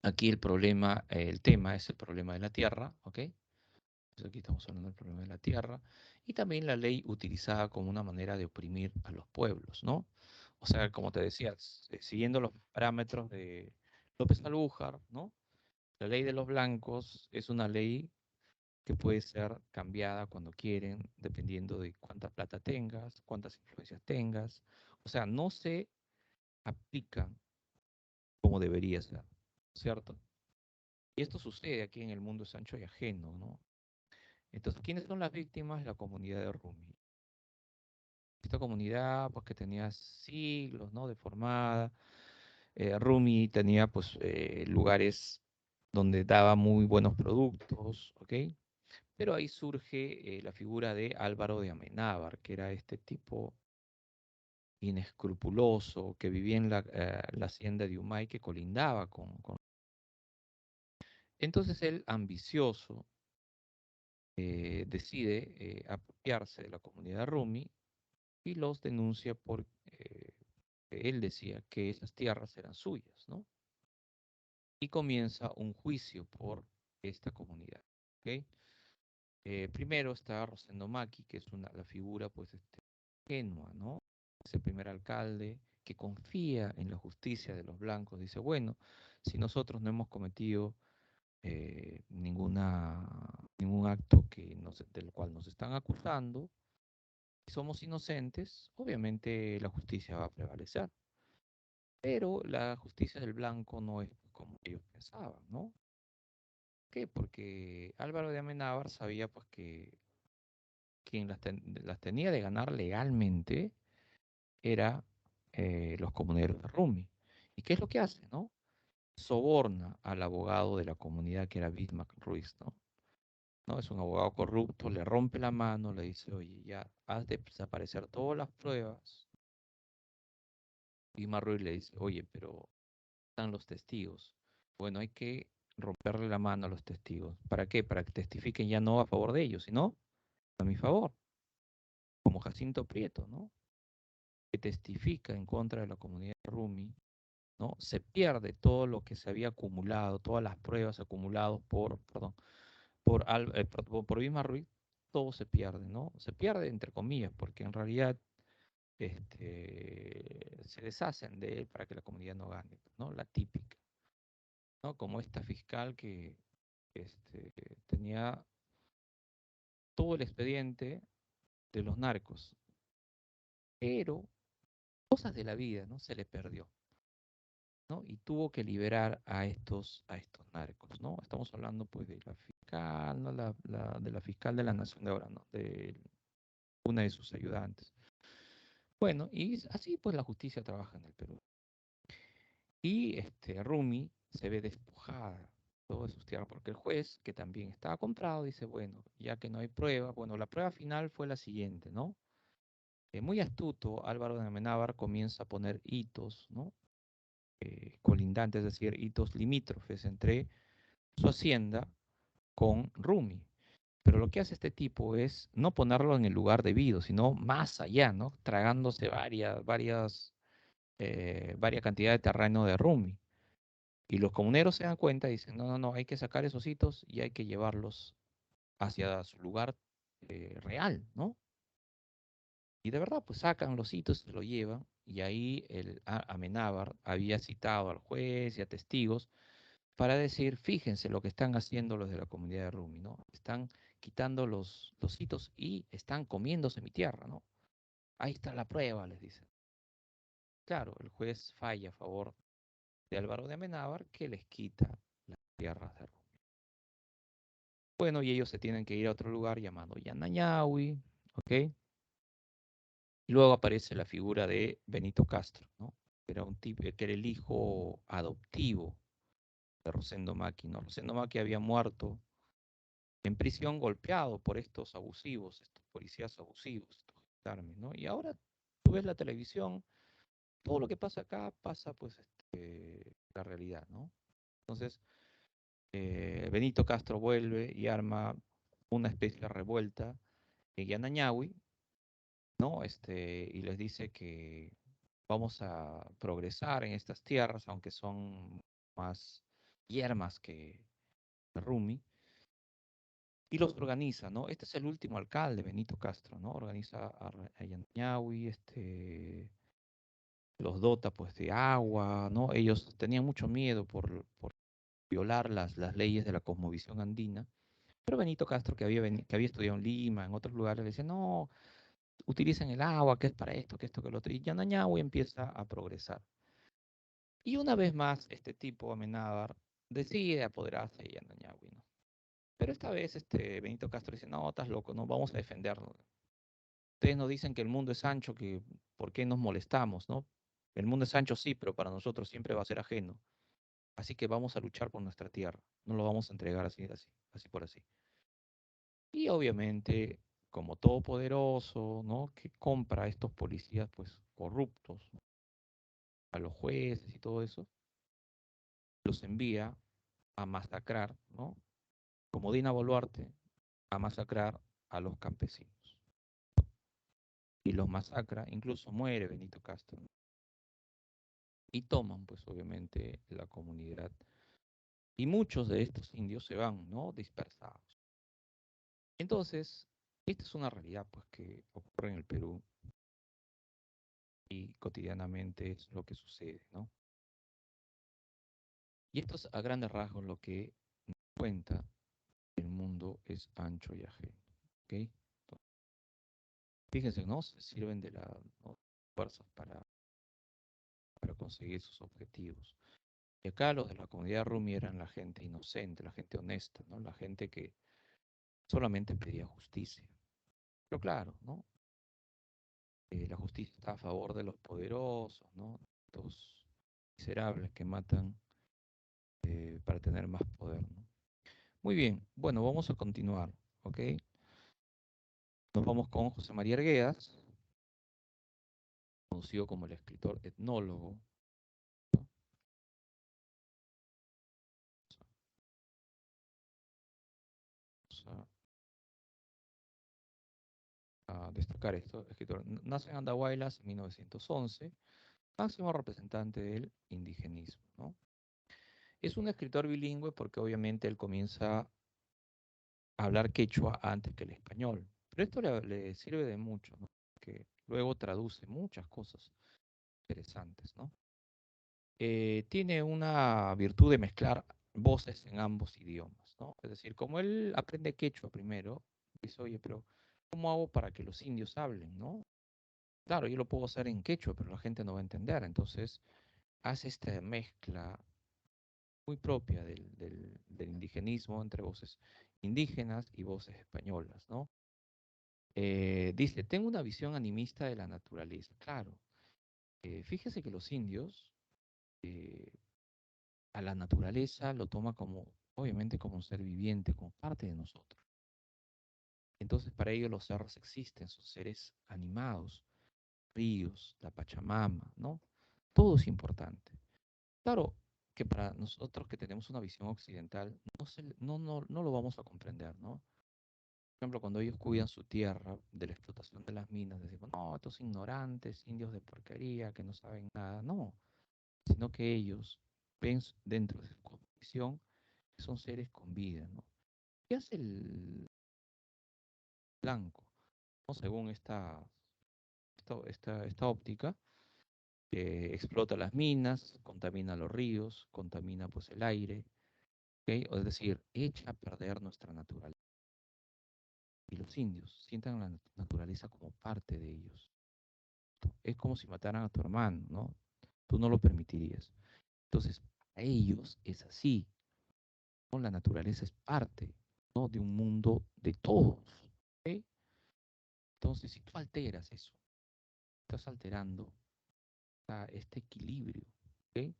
Aquí el tema es el problema de la tierra, ¿ok? Entonces aquí estamos hablando del problema de la tierra y también la ley utilizada como una manera de oprimir a los pueblos, ¿no? O sea, como te decía, siguiendo los parámetros de López Alújar, ¿no? La ley de los blancos es una ley que puede ser cambiada cuando quieren, dependiendo de cuánta plata tengas, cuántas influencias tengas. O sea, no se aplica como debería ser, ¿cierto? Y esto sucede aquí en el mundo sancho y ajeno, ¿no? Entonces, ¿quiénes son las víctimas? La comunidad de Rumi. Esta comunidad, pues, que tenía siglos, ¿no? Deformada. Rumi tenía, pues, lugares donde daba muy buenos productos, ¿ok? Pero ahí surge la figura de Álvaro de Amenábar, que era este tipo inescrupuloso que vivía en la hacienda de Humay que colindaba con... Entonces él, ambicioso, decide apropiarse de la comunidad Rumi y los denuncia porque él decía que esas tierras eran suyas, ¿no? Y comienza un juicio por esta comunidad, ¿ok? Primero está Rosendo Maki, que es la figura, pues, ingenua, ¿no? Es el primer alcalde que confía en la justicia de los blancos. Dice, bueno, si nosotros no hemos cometido ningún acto del cual nos están acusando, y somos inocentes, obviamente la justicia va a prevalecer. Pero la justicia del blanco no es como ellos pensaban, ¿no? ¿Por qué? Porque Álvaro de Amenábar sabía, pues, que quien las tenía de ganar legalmente era los comuneros de Rumi. ¿Y qué es lo que hace, no? Soborna al abogado de la comunidad que era Bismarck Ruiz, ¿no? ¿No? Es un abogado corrupto, le rompe la mano, le dice, oye, ya haz desaparecer todas las pruebas. Bismarck Ruiz le dice, oye, pero están los testigos. Bueno, hay que romperle la mano a los testigos. ¿Para qué? Para que testifiquen ya no a favor de ellos, sino a mi favor, como Jacinto Prieto, ¿no? Que testifica en contra de la comunidad Rumi, ¿no? Se pierde todo lo que se había acumulado, todas las pruebas acumuladas perdón, por Bismarck Ruiz, todo se pierde, ¿no? Se pierde entre comillas, porque en realidad se deshacen de él para que la comunidad no gane, ¿no? La típica, ¿no? Como esta fiscal que tenía todo el expediente de los narcos, pero cosas de la vida, ¿no? Se le perdió, ¿no? Y tuvo que liberar a estos narcos, ¿no? Estamos hablando, pues, de la fiscal, ¿no? De la fiscal de la Nación de ahora, ¿no? De una de sus ayudantes. Bueno, y así, pues, la justicia trabaja en el Perú. Y Rumi se ve despojada de todas sus tierras, porque el juez, que también estaba comprado, dice, bueno, ya que no hay prueba, bueno, la prueba final fue la siguiente, ¿no? Muy astuto, Álvaro de Amenábar comienza a poner hitos, ¿no? Colindantes, es decir, hitos limítrofes entre su hacienda con Rumi. Pero lo que hace este tipo es no ponerlo en el lugar debido, sino más allá, ¿no? Tragándose varias cantidades de terreno de Rumi. Y los comuneros se dan cuenta y dicen, no, no, no, hay que sacar esos hitos y hay que llevarlos hacia su lugar real, ¿no? Y de verdad, pues sacan los hitos, se lo llevan, y ahí Amenábar había citado al juez y a testigos para decir, fíjense lo que están haciendo los de la comunidad de Rumi, ¿no? Están quitando los hitos y están comiéndose mi tierra, ¿no? Ahí está la prueba, les dicen. Claro, el juez falla a favor de Álvaro de Amenábar que les quita las tierras de Rumi. Bueno, y ellos se tienen que ir a otro lugar llamado Yanañahui, ¿ok? Y luego aparece la figura de Benito Castro, ¿no? Era un tipo que era el hijo adoptivo de Rosendo Maki, ¿no? Rosendo Maki había muerto en prisión golpeado por estos abusivos, estos policías abusivos, estos gendarmes, ¿no? Y ahora tú ves la televisión, todo lo que pasa acá pasa, pues, la realidad, ¿no? Entonces, Benito Castro vuelve y arma una especie de revuelta en Yanañahui, ¿no? Y les dice que vamos a progresar en estas tierras, aunque son más yermas que Rumi, y los organiza, ¿no? Este es el último alcalde, Benito Castro, ¿no? Organiza a Yanañahui, los dota, pues, de agua, ¿no? Ellos tenían mucho miedo por violar las leyes de la cosmovisión andina, pero Benito Castro, que había estudiado en Lima, en otros lugares, le decía, no, utilicen el agua, que es para esto, que esto, que lo otro, y Yanañahui empieza a progresar. Y una vez más, este tipo, Amenábar, decide apoderarse de Yanañahui, ¿no? Pero esta vez Benito Castro dice, no, estás loco, no vamos a defenderlo. Ustedes nos dicen que el mundo es ancho, que ¿por qué nos molestamos, no? El mundo es ancho, sí, pero para nosotros siempre va a ser ajeno. Así que vamos a luchar por nuestra tierra. No lo vamos a entregar así, así, así por así. Y obviamente, como todopoderoso, ¿no? Que compra a estos policías, pues, corruptos, ¿no? A los jueces y todo eso, los envía a masacrar, ¿no? Como Dina Boluarte, a masacrar a los campesinos. Y los masacra, incluso muere Benito Castro. Y toman, pues, obviamente, la comunidad. Y muchos de estos indios se van, ¿no? Dispersados. Entonces, esta es una realidad, pues, que ocurre en el Perú y cotidianamente es lo que sucede, ¿no? Y esto es a grandes rasgos lo que nos cuenta el mundo es ancho y ajeno, ¿ok? Entonces, fíjense, ¿no? Se sirven de las, ¿no?, fuerzas para conseguir sus objetivos. Y acá los de la comunidad Rumi eran la gente inocente, la gente honesta, ¿no? La gente que solamente pedía justicia. Pero claro, ¿no? La justicia está a favor de los poderosos, ¿no? Los miserables que matan para tener más poder, ¿no? Muy bien, bueno, vamos a continuar, ¿ok? Nos vamos con José María Arguedas, conocido como el escritor etnólogo, ¿no? Vamos a destacar esto, escritor. Nace en Andahuaylas en 1911, máximo representante del indigenismo, ¿no? Es un escritor bilingüe porque obviamente él comienza a hablar quechua antes que el español, pero esto le sirve de mucho, ¿no? Que luego traduce muchas cosas interesantes, ¿no? Tiene una virtud de mezclar voces en ambos idiomas, ¿no? Es decir, como él aprende quechua primero, dice, oye, pero ¿cómo hago para que los indios hablen, no? Claro, yo lo puedo hacer en quechua, pero la gente no va a entender. Entonces, hace esta mezcla muy propia del indigenismo entre voces indígenas y voces españolas, ¿no? Dice, tengo una visión animista de la naturaleza. Claro, fíjese que los indios eh, a la naturaleza lo toma como, obviamente, como un ser viviente, como parte de nosotros. Entonces, para ellos los cerros existen, son seres animados, ríos, la Pachamama, ¿no? Todo es importante. Claro que para nosotros que tenemos una visión occidental, no lo vamos a comprender, ¿no? Por ejemplo, cuando ellos cuidan su tierra de la explotación de las minas, decimos, no, estos ignorantes, indios de porquería, que no saben nada. No, sino que ellos ven dentro de su condición que son seres con vida, ¿no? ¿Qué hace el blanco, ¿no? Según esta óptica? Explota las minas, contamina los ríos, contamina pues el aire, ¿ok? Es decir, echa a perder nuestra naturaleza. Y los indios sientan la naturaleza como parte de ellos. Es como si mataran a tu hermano, ¿no? Tú no lo permitirías. Entonces, a ellos es así, ¿no? La naturaleza es parte, ¿no?, de un mundo de todos, ¿ok? Entonces, si tú alteras eso, estás alterando este equilibrio, ¿ok?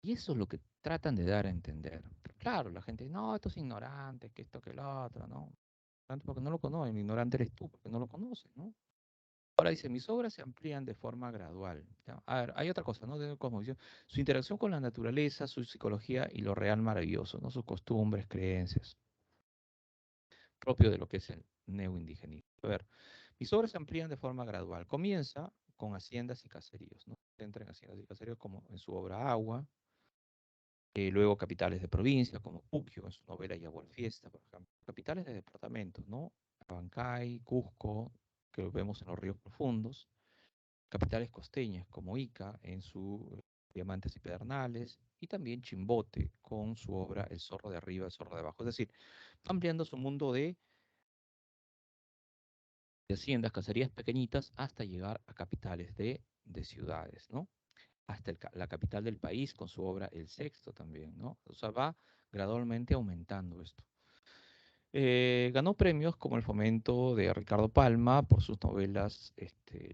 Y eso es lo que tratan de dar a entender. Pero claro, la gente, no, estos ignorantes, que esto, que lo otro, ¿no? Ignorante porque no lo conocen, ignorante eres tú porque no lo conoces, ¿no? Ahora dice, mis obras se amplían de forma gradual, ¿ya? A ver, hay otra cosa, ¿no? De cosmovisión. Su interacción con la naturaleza, su psicología y lo real maravilloso, ¿no? Sus costumbres, creencias, propio de lo que es el neoindigenismo. A ver, mis obras se amplían de forma gradual. Comienza con haciendas y caseríos, ¿no? Entra en haciendas y caseríos como en su obra Agua, luego capitales de provincia como Puquio en su novela Yaguar Fiesta, por ejemplo. Capitales de departamentos, ¿no? Abancay, Cusco, que lo vemos en los ríos profundos. Capitales costeñas como Ica en su Diamantes y Pedernales, y también Chimbote con su obra El zorro de arriba, el zorro de abajo. Es decir, ampliando su mundo de haciendas, caserías pequeñitas, hasta llegar a capitales de ciudades, ¿no? Hasta la capital del país con su obra El Sexto también, ¿no? O sea, va gradualmente aumentando esto. Ganó premios como el Fomento de Ricardo Palma por sus novelas,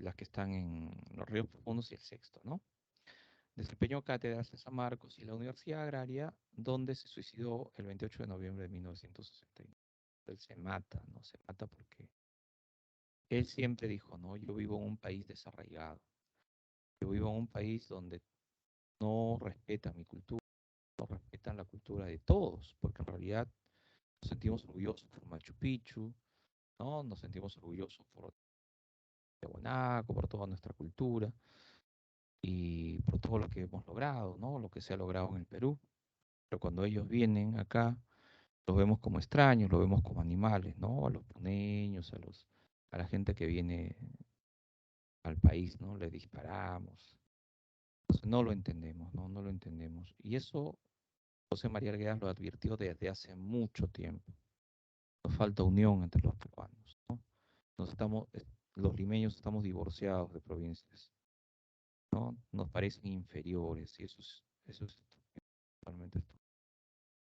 las que están en Los Ríos Profundos y El Sexto, ¿no? Desempeñó cátedras en San Marcos y en la Universidad Agraria, donde se suicidó el 28 de noviembre de 1969. Él se mata, ¿no? Se mata porque él siempre dijo, ¿no? Yo vivo en un país desarraigado. Yo vivo en un país donde no respetan mi cultura, no respetan la cultura de todos, porque en realidad nos sentimos orgullosos por Machu Picchu, ¿no? Nos sentimos orgullosos por Tiahuanaco, por toda nuestra cultura y por todo lo que hemos logrado, ¿no? Lo que se ha logrado en el Perú. Pero cuando ellos vienen acá, los vemos como extraños, los vemos como animales, ¿no? A los puneños, a la gente que viene al país, ¿no? Le disparamos. Entonces no lo entendemos, ¿no? No lo entendemos. Y eso José María Arguedas lo advirtió desde hace mucho tiempo. Nos falta unión entre los peruanos, ¿no? Nos estamos, los limeños estamos divorciados de provincias, ¿no? Nos parecen inferiores y eso es totalmente estúpido.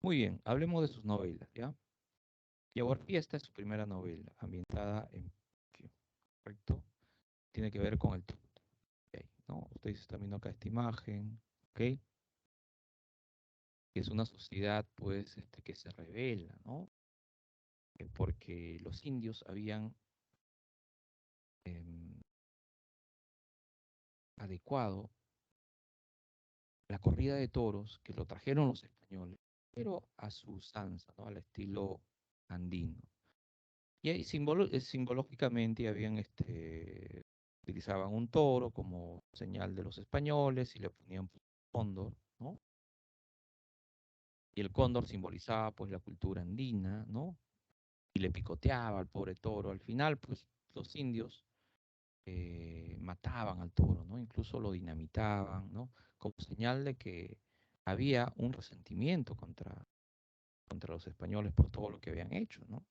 Muy bien, hablemos de sus novelas, ¿ya? Yaguar Fiesta es su primera novela, ambientada en Tokio, ¿correcto? Tiene que ver con el Tokio, ¿no? Ustedes están viendo acá esta imagen, ¿ok? Que es una sociedad, pues, que se revela, ¿no? Porque los indios habían em, adecuado la corrida de toros que lo trajeron los españoles, pero a su usanza, ¿no? Al estilo andino. Y ahí simbológicamente utilizaban un toro como señal de los españoles y le ponían un cóndor, ¿no? Y el cóndor simbolizaba pues la cultura andina, ¿no? Y le picoteaba al pobre toro. Al final, pues los indios mataban al toro, ¿no? Incluso lo dinamitaban, ¿no? Como señal de que había un resentimiento contra los españoles por todo lo que habían hecho, ¿no?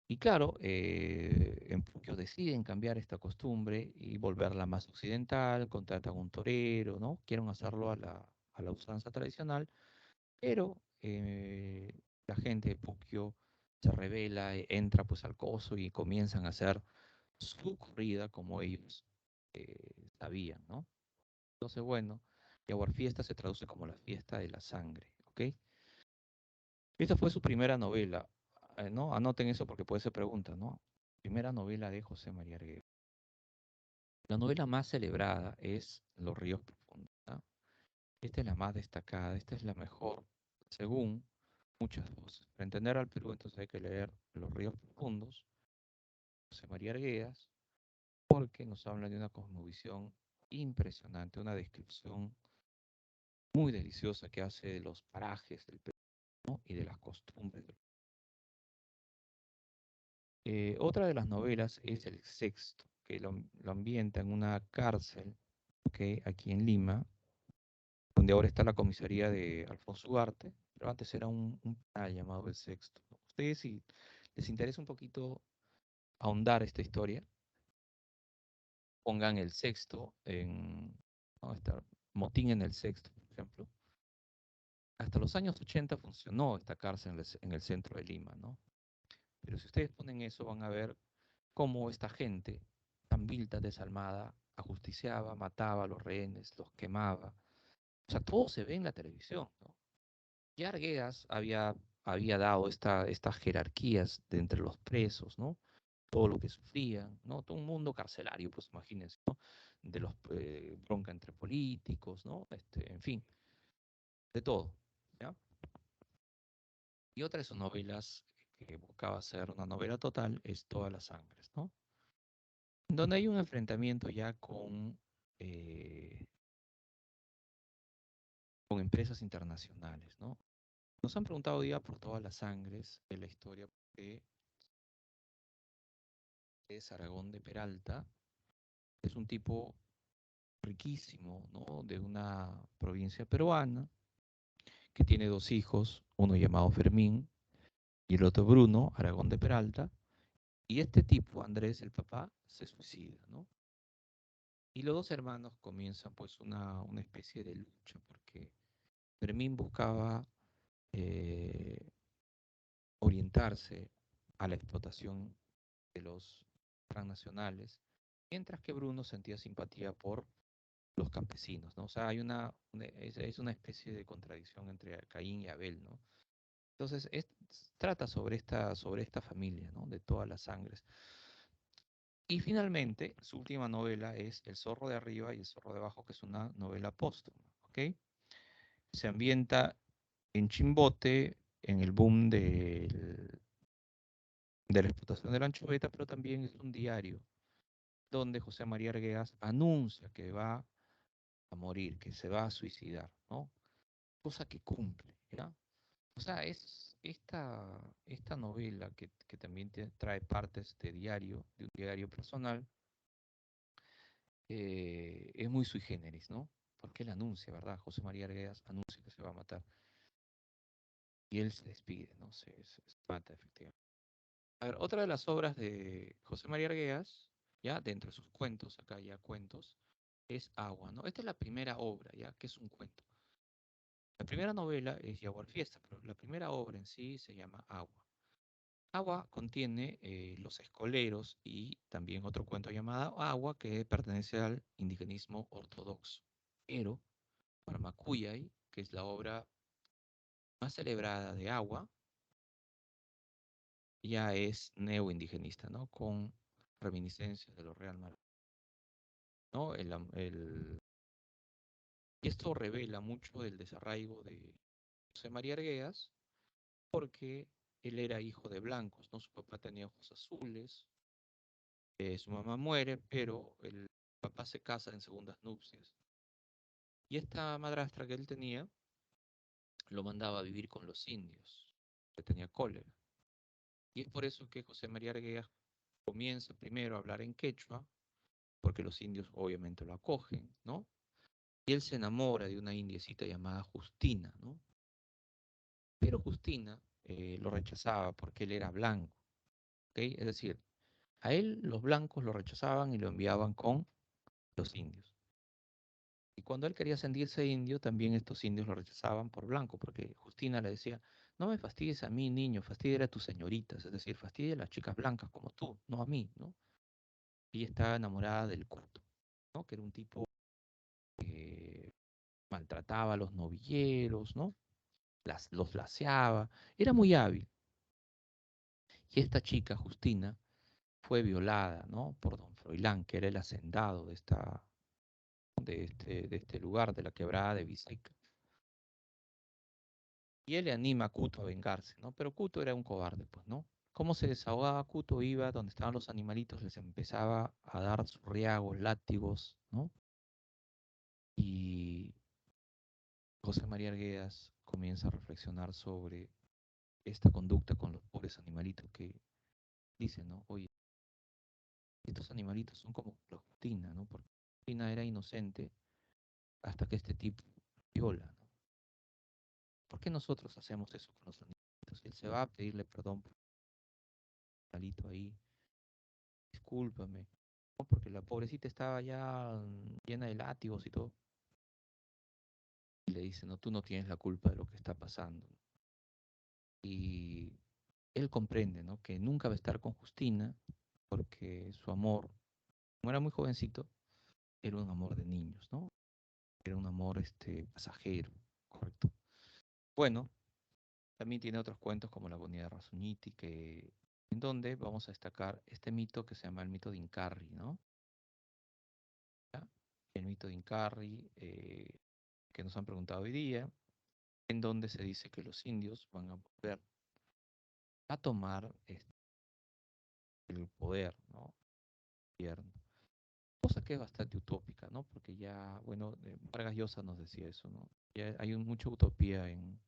Y claro, en Puquio deciden cambiar esta costumbre y volverla más occidental, contratan un torero, ¿no? Quieren hacerlo a la usanza tradicional, pero la gente de Puquio se revela, entra pues al coso y comienzan a hacer su corrida como ellos sabían, ¿no? Entonces, bueno, Yaguar Fiesta se traduce como la fiesta de la sangre, ¿ok? Esta fue su primera novela, ¿no? Anoten eso porque puede ser pregunta, ¿no? Primera novela de José María Arguedas. La novela más celebrada es Los Ríos Profundos, ¿no? Esta es la más destacada, esta es la mejor, según muchas voces. Para entender al Perú, entonces hay que leer Los Ríos Profundos, José María Arguedas, porque nos habla de una cosmovisión impresionante, una descripción muy deliciosa que hace de los parajes del Perú, ¿no? Y de las costumbres. Otra de las novelas es El Sexto, que lo ambienta en una cárcel, ¿ok? Aquí en Lima, donde ahora está la comisaría de Alfonso Ugarte, pero antes era un penal llamado El Sexto. Ustedes, si les interesa un poquito ahondar esta historia, pongan El Sexto ¿no? Motín en El Sexto, por ejemplo. Hasta los años 80 funcionó esta cárcel en el centro de Lima, ¿no? Pero si ustedes ponen eso, van a ver cómo esta gente, tan vil, tan desalmada, ajusticiaba, mataba a los rehenes, los quemaba. O sea, todo se ve en la televisión, ¿no? Ya Arguedas había dado estas jerarquías de entre los presos, ¿no? Todo lo que sufrían, ¿no? Todo un mundo carcelario, pues imagínense, ¿no? De los bronca entre políticos, ¿no? En fin, de todo, ¿ya? Y otra de sus novelas que buscaba ser una novela total es Todas las Sangres, ¿no? Donde hay un enfrentamiento ya con empresas internacionales, ¿no? Nos han preguntado ya por Todas las Sangres de la historia de Aragón de Peralta. Es un tipo riquísimo, ¿no? De una provincia peruana que tiene dos hijos, uno llamado Fermín y el otro Bruno, Aragón de Peralta. Y este tipo, Andrés, el papá, se suicida, ¿no? Y los dos hermanos comienzan pues una especie de lucha porque Fermín buscaba eh, orientarse a la explotación de los transnacionales, mientras que Bruno sentía simpatía por los campesinos, ¿no? O sea, es una especie de contradicción entre Caín y Abel, ¿no? Entonces, trata sobre esta familia, ¿no? De todas las sangres. Y finalmente, su última novela es El zorro de arriba y el zorro de abajo, que es una novela póstuma, ¿ok? Se ambienta en Chimbote, en el boom de la explotación de la anchoveta, pero también es un diario donde José María Arguedas anuncia que va a morir, que se va a suicidar, ¿no? Cosa que cumple, ¿ya? O sea, esta novela que también trae partes de diario, de un diario personal, es muy sui generis, ¿no? Porque él anuncia, ¿verdad? José María Arguedas anuncia que se va a matar. Y él se despide, ¿no? Se mata efectivamente. A ver, otra de las obras de José María Arguedas, ya dentro de sus cuentos, acá ya cuentos, es Agua, ¿no? Esta es la primera obra, ya, que es un cuento. La primera novela es Jaguar Fiesta, pero la primera obra en sí se llama Agua. Agua contiene Los Escoleros y también otro cuento llamado Agua que pertenece al indigenismo ortodoxo. Pero Parmacuyay, que es la obra más celebrada de Agua, ya es neoindigenista, ¿no? Con reminiscencias de lo Real Madrid, ¿no? Y esto revela mucho del desarraigo de José María Arguedas, porque él era hijo de blancos, ¿no? Su papá tenía ojos azules, su mamá muere, pero el papá se casa en segundas nupcias. Y esta madrastra que él tenía lo mandaba a vivir con los indios, que tenía cólera. Y es por eso que José María Arguedas comienza primero a hablar en quechua, porque los indios obviamente lo acogen, ¿no? Y él se enamora de una indiecita llamada Justina, ¿no? Pero Justina lo rechazaba porque él era blanco, ¿ok? Es decir, a él los blancos lo rechazaban y lo enviaban con los indios. Y cuando él quería sentirse indio, también estos indios lo rechazaban por blanco, porque Justina le decía, no me fastidies a mí, niño, fastidia a tus señoritas, es decir, fastidia a las chicas blancas como tú, no a mí, ¿no? Y estaba enamorada del Cuto, ¿no? Que era un tipo que maltrataba a los novilleros, ¿no? Los laceaba, era muy hábil. Y esta chica, Justina, fue violada, ¿no? Por don Froilán, que era el hacendado de este lugar, de la quebrada de Biseca. Y él le anima a Cuto a vengarse, ¿no? Pero Cuto era un cobarde, pues, ¿no? ¿Cómo se desahogaba Cuto? Iba donde estaban los animalitos, les empezaba a dar sus riagos, látigos, ¿no? Y José María Arguedas comienza a reflexionar sobre esta conducta con los pobres animalitos que dicen, ¿no? Oye, estos animalitos son como los Justina, ¿no? Porque Justina era inocente hasta que este tipo viola, ¿no? ¿Por qué nosotros hacemos eso con los animalitos? Y él se va a pedirle perdón por el animalito ahí, discúlpame, ¿no? Porque la pobrecita estaba ya llena de látigos y todo. Y le dice, no, tú no tienes la culpa de lo que está pasando. Y él comprende, ¿no? Que nunca va a estar con Justina porque su amor, como era muy jovencito, era un amor de niños, ¿no? Era un amor pasajero, correcto. Bueno, también tiene otros cuentos como La agonía de Rasuñiti, en donde vamos a destacar este mito que se llama el mito de Incarri, ¿no? ¿Ya? El mito de Incarri, que nos han preguntado hoy día, en donde se dice que los indios van a volver a tomar el poder, ¿no? El gobierno. Cosa que es bastante utópica, ¿no? Porque ya, bueno, Vargas Llosa nos decía eso, ¿no? Ya hay mucha utopía en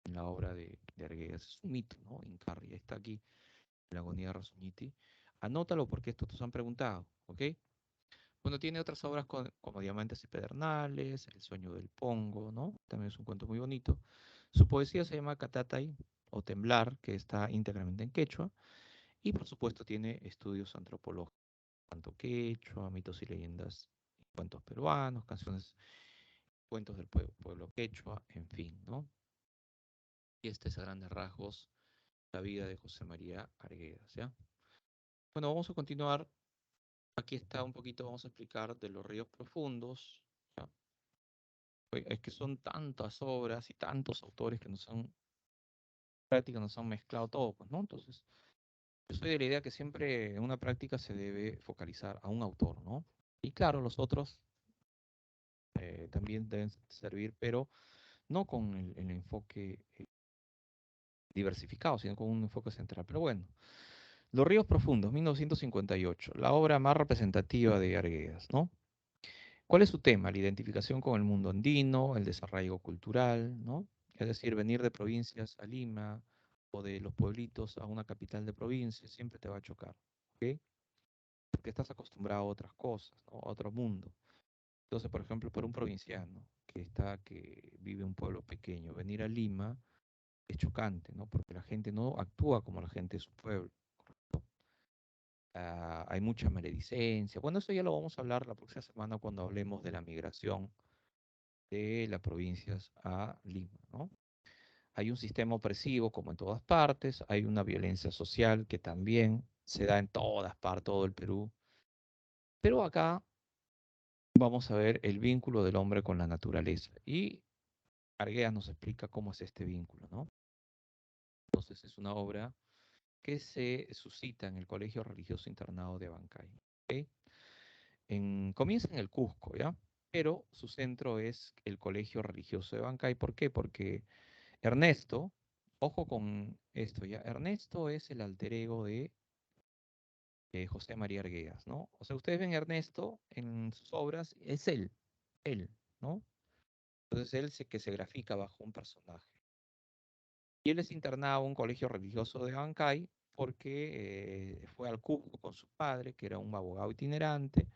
la obra de Arguedas. Es un mito, ¿no? Incarri, está aquí, La agonía de Rasuñiti. Anótalo porque esto te han preguntado, ¿ok? Bueno, tiene otras obras como Diamantes y Pedernales, El sueño del Pongo, ¿no? También es un cuento muy bonito. Su poesía se llama Catatay o Temblar, que está íntegramente en quechua. Y por supuesto tiene estudios antropológicos, tanto quechua, mitos y leyendas, cuentos peruanos, canciones, cuentos del pueblo quechua, en fin, ¿no? Y este es a grandes rasgos la vida de José María Arguedas, ¿ya? Bueno, vamos a continuar. Aquí está un poquito, vamos a explicar de los ríos profundos, ¿ya? Es que son tantas obras y tantos autores que nos han, prácticamente nos han mezclado todo, pues, ¿no? Entonces, yo soy de la idea que siempre en una práctica se debe focalizar a un autor, ¿no? Y claro, los otros también deben servir, pero no con el enfoque diversificado, sino con un enfoque central. Pero bueno, Los ríos profundos, 1958, la obra más representativa de Arguedas, ¿no? ¿Cuál es su tema? La identificación con el mundo andino, el desarraigo cultural, ¿no? Es decir, venir de provincias a Lima o de los pueblitos a una capital de provincia siempre te va a chocar, ¿ok? Porque estás acostumbrado a otras cosas, ¿no? A otro mundo. Entonces, por ejemplo, para un provinciano que vive en un pueblo pequeño, venir a Lima es chocante, ¿no? Porque la gente no actúa como la gente de su pueblo. Hay mucha maledicencia. Bueno, eso ya lo vamos a hablar la próxima semana cuando hablemos de la migración de las provincias a Lima, ¿no? Hay un sistema opresivo como en todas partes, hay una violencia social que también se da en todas partes, todo el Perú, pero acá vamos a ver el vínculo del hombre con la naturaleza y Arguedas nos explica cómo es este vínculo, ¿no? Entonces es una obra que se suscita en el Colegio Religioso Internado de Abancay, ¿ok? Comienza en el Cusco, ¿ya? Pero su centro es el Colegio Religioso de Bancay. ¿Por qué? Porque Ernesto, ojo con esto, ¿ya? Ernesto es el alter ego de José María Arguedas, ¿no? O sea, ustedes ven a Ernesto en sus obras, es él, ¿no? Entonces que se grafica bajo un personaje. Y él es internado en un colegio religioso de Bancay porque fue al Cusco con su padre, que era un abogado itinerante,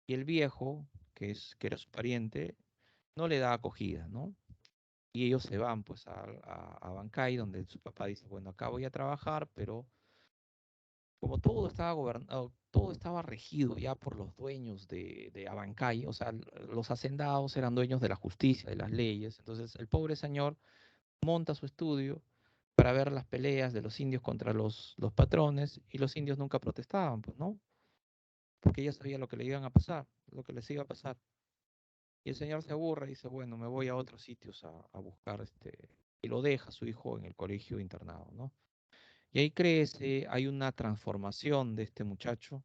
y el viejo, que era su pariente, no le da acogida, ¿no? Y ellos se van pues a Bancay, donde su papá dice, bueno, acá voy a trabajar, pero como todo estaba gobernado, todo estaba regido ya por los dueños de Abancay, o sea, los hacendados eran dueños de la justicia, de las leyes, entonces el pobre señor monta su estudio para ver las peleas de los indios contra los patrones, y los indios nunca protestaban, pues, ¿no? Porque ya sabía lo que le iban a pasar, lo que les iba a pasar. Y el señor se aburre y dice, bueno, me voy a otros sitios a buscar y lo deja a su hijo en el colegio internado, ¿no? Y ahí crece, hay una transformación de este muchacho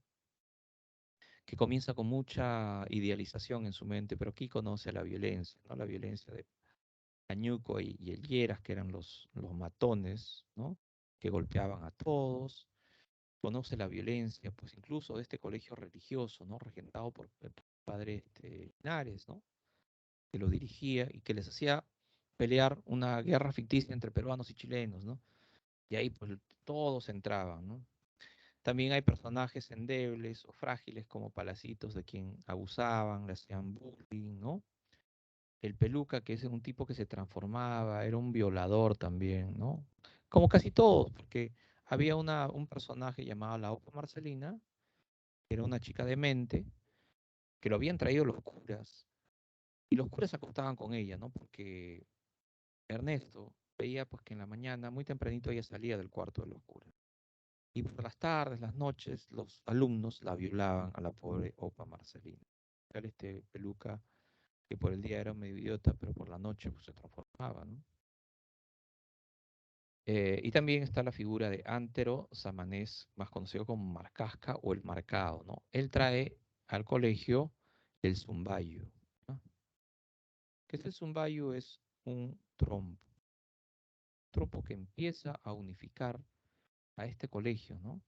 que comienza con mucha idealización en su mente, pero aquí conoce la violencia, ¿no? La violencia de Pañuco y el Lleras, que eran los matones, ¿no? Que golpeaban a todos. Conoce la violencia, pues incluso de este colegio religioso, ¿no? Regentado por el padre Linares, ¿no? Que lo dirigía y que les hacía pelear una guerra ficticia entre peruanos y chilenos, ¿no? Y ahí pues todos entraban, ¿no? También hay personajes endebles o frágiles como Palacitos de quien abusaban, le hacían bullying, ¿no? El Peluca, que es un tipo que se transformaba, era un violador también, ¿no? Como casi todos, porque había un personaje llamado la Opa Marcelina, que era una chica demente, que lo habían traído los curas, y los curas se acostaban con ella, ¿no? Porque Ernesto veía pues que en la mañana, muy tempranito, ella salía del cuarto de los curas. Y por las tardes, las noches, los alumnos la violaban a la pobre Opa Marcelina. Este Peluca, que por el día era medio idiota, pero por la noche pues, se transformaba, ¿no? Y también está la figura de Antero Samanés, más conocido como Marcasca o el Marcado, ¿no? Él trae al colegio el zumbayo, ¿no? ¿Qué es el zumbayo? Es un trompo que empieza a unificar a este colegio, ¿no?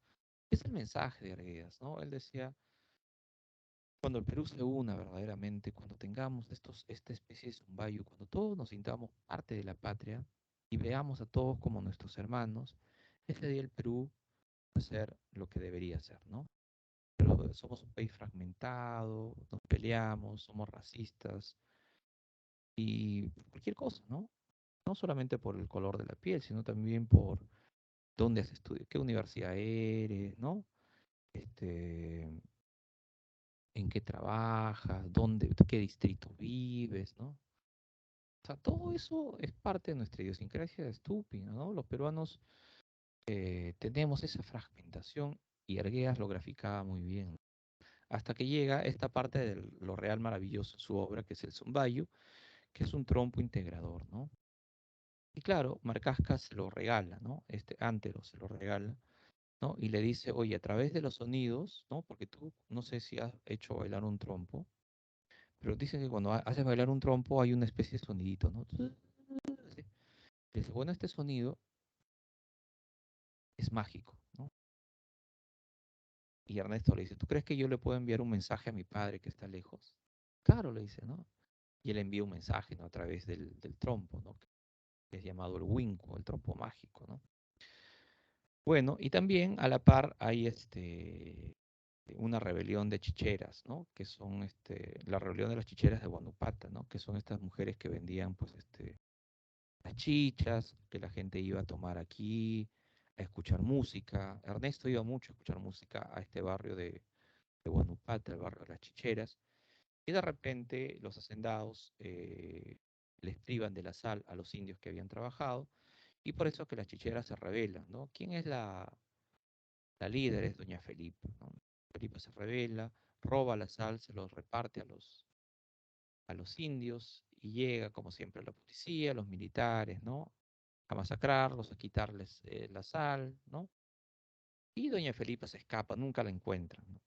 Es el mensaje de Arguedas, ¿no? Él decía, cuando el Perú se una verdaderamente, cuando tengamos esta especie de zumbayo, cuando todos nos sintamos parte de la patria y veamos a todos como nuestros hermanos, ese día el Perú va a ser lo que debería ser, ¿no? Pero somos un país fragmentado, nos peleamos, somos racistas y por cualquier cosa, ¿no? No solamente por el color de la piel, sino también por dónde has estudiado, qué universidad eres, ¿no? Este, en qué trabajas, qué distrito vives, ¿no? O sea, todo eso es parte de nuestra idiosincrasia estúpida, ¿no? Los peruanos tenemos esa fragmentación y Arguedas lo graficaba muy bien. Hasta que llega esta parte de lo real maravilloso en su obra, que es el Zumbayo, que es un trompo integrador, ¿no? Y claro, Marcasca se lo regala, ¿no? Este Antero se lo regala, ¿no? Y le dice, oye, a través de los sonidos, ¿no? Porque tú no sé si has hecho bailar un trompo, pero dicen que cuando haces bailar un trompo hay una especie de sonidito, ¿no? Así. Dice, bueno, este sonido es mágico, ¿no? Y Ernesto le dice, ¿tú crees que yo le puedo enviar un mensaje a mi padre que está lejos? Claro, le dice, ¿no? Y él envía un mensaje, ¿no? A través del trompo, ¿no? Que es llamado el Winco, el trompo mágico, ¿no? Bueno, y también a la par hay una rebelión de chicheras, ¿no? Que son la rebelión de las chicheras de Guanupata, ¿no? Que son estas mujeres que vendían, pues, las chichas, que la gente iba a tomar aquí, a escuchar música. Ernesto iba mucho a escuchar música a este barrio de Guanupata, el barrio de las chicheras. Y de repente los hacendados les privan de la sal a los indios que habían trabajado. Y por eso es que las chicheras se rebelan, ¿no? ¿Quién es la líder? Es doña Felipa, ¿no? Felipa se rebela, roba la sal, se los reparte a los indios y llega, como siempre, la policía, los militares, ¿no? A masacrarlos, a quitarles la sal, ¿no? Y doña Felipa se escapa, nunca la encuentran, ¿no?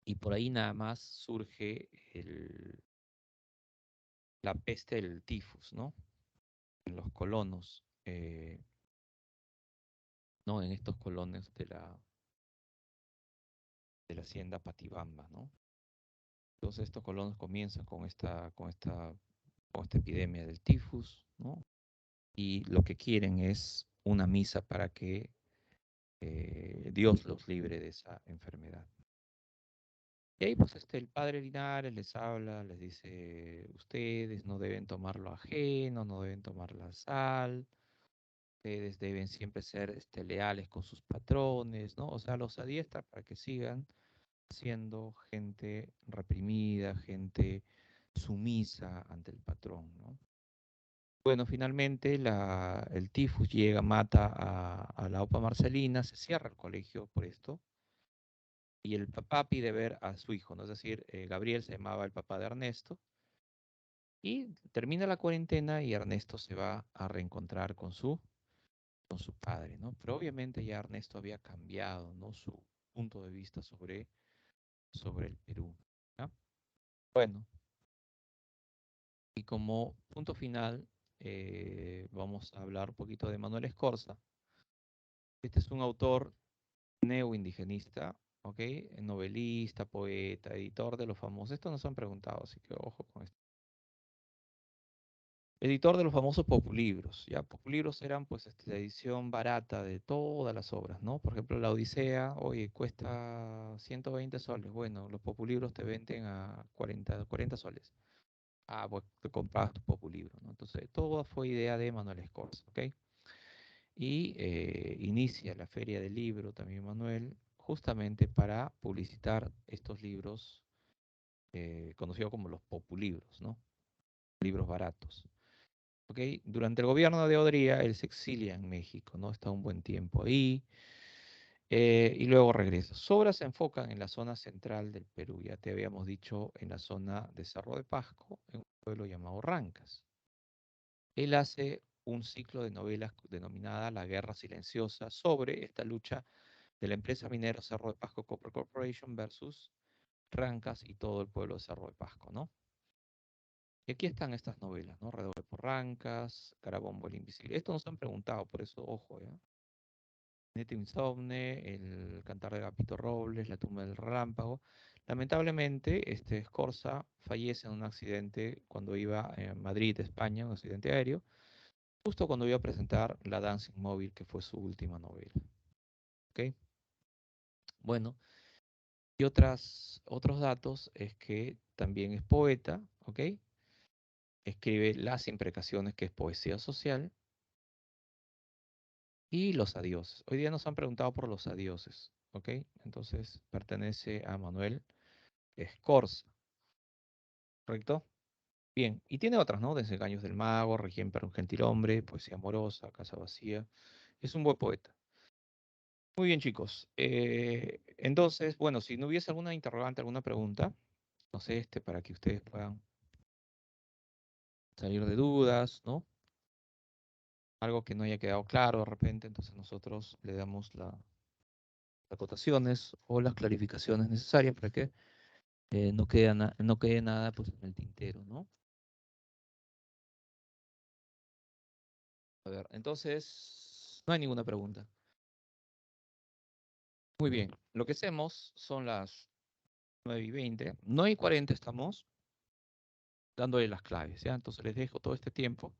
Y por ahí nada más surge la peste del tifus, ¿no? En los colonos, ¿no? En estos colones de la hacienda Patibamba, ¿no? Entonces estos colonos comienzan con esta epidemia del tifus, ¿no? Y lo que quieren es una misa para que Dios los libre de esa enfermedad. Y ahí pues el padre Linares les habla, les dice, ustedes no deben tomar lo ajeno, no deben tomar la sal, ustedes deben siempre ser leales con sus patrones, ¿no? O sea, los adiestra para que sigan siendo gente reprimida, gente sumisa ante el patrón, ¿no? Bueno, finalmente el tifus llega, mata a la OPA Marcelina, se cierra el colegio por esto, y el papá pide ver a su hijo, ¿no? Es decir, Gabriel se llamaba el papá de Ernesto, y termina la cuarentena y Ernesto se va a reencontrar con su padre, ¿no? Pero obviamente ya Ernesto había cambiado, ¿no? Su punto de vista sobre el Perú, ¿no? Bueno, y como punto final, vamos a hablar un poquito de Manuel Escorza. Este es un autor neoindigenista, ¿ok? Novelista, poeta, editor de los famosos. Esto nos han preguntado, así que ojo con esto. Editor de los famosos populibros, ¿ya? Populibros eran, pues, la edición barata de todas las obras, ¿no? Por ejemplo, la Odisea, oye, cuesta 120 soles. Bueno, los populibros te venden a 40 soles. Ah, pues te comprabas tu populibro, ¿no? Entonces, todo fue idea de Manuel Escorza, ¿ok? Y inicia la Feria del Libro también Manuel, justamente para publicitar estos libros conocidos como los populibros, ¿no? Libros baratos. ¿Ok? Durante el gobierno de Odría, él se exilia en México, ¿no? Está un buen tiempo ahí y luego regresa. Sus obras se enfocan en la zona central del Perú, ya te habíamos dicho, en la zona de Cerro de Pasco, en un pueblo llamado Rancas. Él hace un ciclo de novelas denominada La Guerra Silenciosa sobre esta lucha de la empresa minera Cerro de Pasco Copper Corporation versus Rancas y todo el pueblo de Cerro de Pasco, ¿no? Y aquí están estas novelas, ¿no? Redobé por Rancas, Carabombo el Invisible. Esto nos han preguntado, por eso, ojo, ¿ya? Nete Insomne, El Cantar de Gapito Robles, La Tumba del Relámpago. Lamentablemente, Scorza fallece en un accidente cuando iba a Madrid, España, un accidente aéreo, justo cuando iba a presentar La Danza Inmóvil, que fue su última novela. ¿Ok? Bueno, y otros datos es que también es poeta, ¿ok? Escribe Las Imprecaciones, que es poesía social, y Los Adioses. Hoy día nos han preguntado por Los Adioses, ¿ok? Entonces pertenece a Manuel Escorza, ¿correcto? Bien, y tiene otras, ¿no? Desengaños del Mago, Requiem para un Gentilhombre, Poesía Amorosa, Casa Vacía, Es un buen poeta. Muy bien, chicos. Entonces, bueno, si no hubiese alguna interrogante, alguna pregunta, no sé, para que ustedes puedan salir de dudas, ¿no? Algo que no haya quedado claro de repente, entonces nosotros le damos las acotaciones o las clarificaciones necesarias para que no quede nada pues, en el tintero, ¿no? A ver, entonces, no hay ninguna pregunta. Muy bien, lo que hacemos son las 9:20, 9:40 estamos dándole las claves, ¿ya? Entonces les dejo todo este tiempo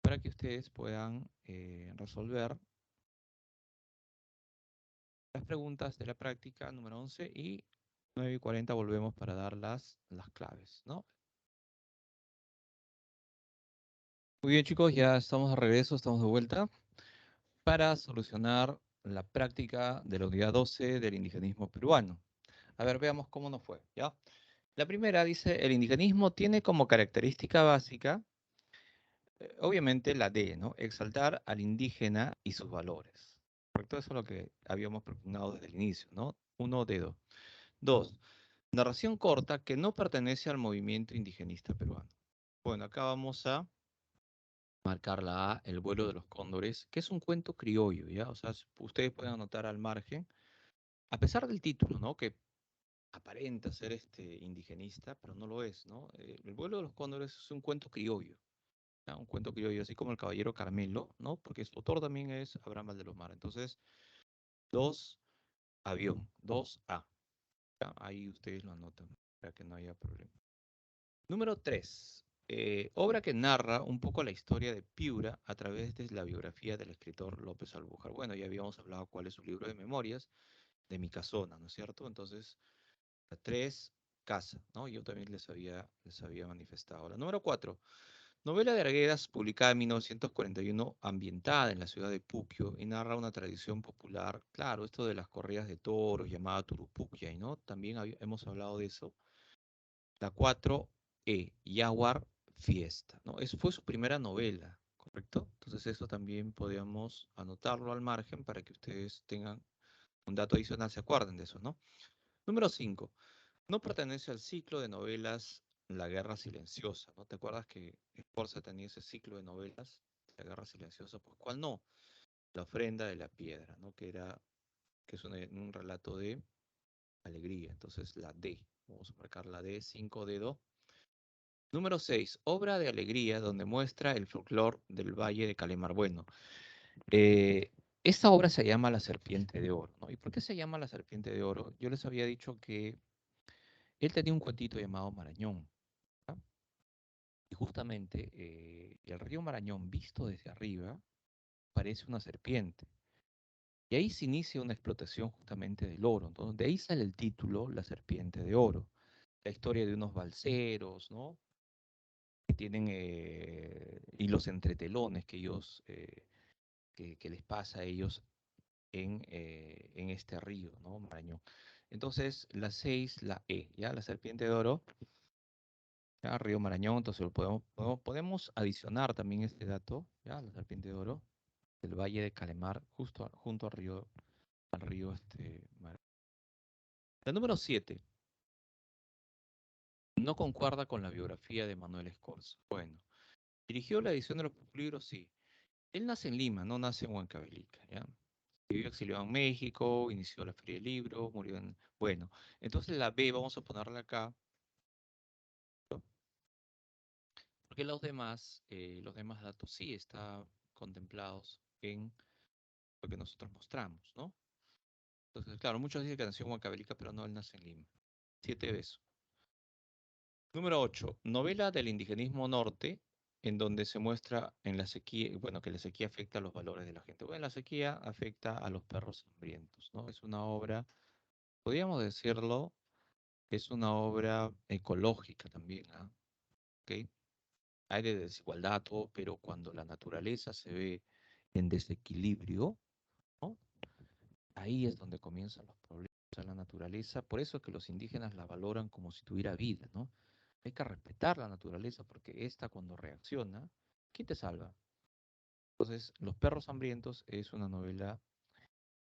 para que ustedes puedan resolver las preguntas de la práctica número 11 y 9:40 volvemos para dar las claves, ¿no? Muy bien, chicos, ya estamos de regreso, estamos de vuelta para solucionar la práctica de la unidad 12 del indigenismo peruano. A ver, veamos cómo nos fue, ¿ya? La primera dice, el indigenismo tiene como característica básica, obviamente la D, ¿no? Exaltar al indígena y sus valores. Correcto, eso es lo que habíamos propugnado desde el inicio, ¿no? Uno, dedo. Dos, narración corta que no pertenece al movimiento indigenista peruano. Bueno, acá vamos a marcar la A, el vuelo de los cóndores, que es un cuento criollo, ¿ya? O sea, ustedes pueden anotar al margen, a pesar del título, ¿no? Que aparenta ser indigenista, pero no lo es, ¿no? El vuelo de los cóndores es un cuento criollo, ¿ya? Un cuento criollo, así como el Caballero Carmelo, ¿no? Porque su autor también es Abraham Valdelomar. Entonces, dos, avión, dos A. ¿Ya? Ahí ustedes lo anotan, para que no haya problema. Número 3. Obra que narra un poco la historia de Piura a través de la biografía del escritor López Albújar. Bueno, ya habíamos hablado cuál es su libro de memorias, de mi casona, ¿no es cierto? Entonces, la 3, casa, ¿no? Yo también les había manifestado. La número 4. Novela de Arguedas, publicada en 1941, ambientada en la ciudad de Puquio y narra una tradición popular. Claro, esto de las corridas de toros, llamada Turupuquia, ¿no? También hemos hablado de eso. La 4, Yaguar Fiesta, ¿no? Eso fue su primera novela, ¿correcto? Entonces eso también podríamos anotarlo al margen para que ustedes tengan un dato adicional, se acuerden de eso, ¿no? Número 5. No pertenece al ciclo de novelas La Guerra Silenciosa, ¿no? ¿Te acuerdas que Esforza tenía ese ciclo de novelas, La Guerra Silenciosa? Pues ¿cuál no? La Ofrenda de la Piedra, ¿no? Que es un relato de alegría. Entonces la D, vamos a marcar la D, 5 dedo. Número 6, obra de alegría donde muestra el folclore del Valle de Calemar. Bueno, eh, esta obra se llama La Serpiente de Oro, ¿no? ¿Y por qué se llama La Serpiente de Oro? Yo les había dicho que él tenía un cuentito llamado Marañón, ¿ah? Y justamente el río Marañón, visto desde arriba, parece una serpiente. Y ahí se inicia una explotación justamente del oro. Entonces, de ahí sale el título La Serpiente de Oro. La historia de unos balseros, ¿no? Que tienen, y los entretelones que ellos, que les pasa a ellos en este río, ¿no? Marañón. Entonces, la 6, la E, ¿ya? La serpiente de oro, ¿ya? Río Marañón, entonces podemos adicionar también este dato, ¿ya? La serpiente de oro, del Valle de Calemar, justo junto al río Marañón. La número 7, no concuerda con la biografía de Manuel Escorza. Bueno, dirigió la edición de los libros, sí. Él nace en Lima, no nace en Huancavelica, ¿ya? Vivió exiliado en México, inició la Feria del Libro, murió en... Bueno, entonces la B vamos a ponerla acá, ¿no? Porque los demás datos sí están contemplados en lo que nosotros mostramos, ¿no? Entonces, claro, muchos dicen que nació en Huancavelica, pero no, él nace en Lima. 7 besos. Número 8, novela del indigenismo norte, en donde se muestra en la sequía, bueno, que la sequía afecta a los valores de la gente. Bueno, la sequía afecta a los perros hambrientos, ¿no? Es una obra, podríamos decirlo, es una obra ecológica también, ¿ah? ¿Ok? Hay de desigualdad, todo, pero cuando la naturaleza se ve en desequilibrio, ¿no? Ahí es donde comienzan los problemas a la naturaleza. Por eso es que los indígenas la valoran como si tuviera vida, ¿no? Hay que respetar la naturaleza porque esta cuando reacciona, ¿quién te salva? Entonces, Los perros hambrientos es una novela,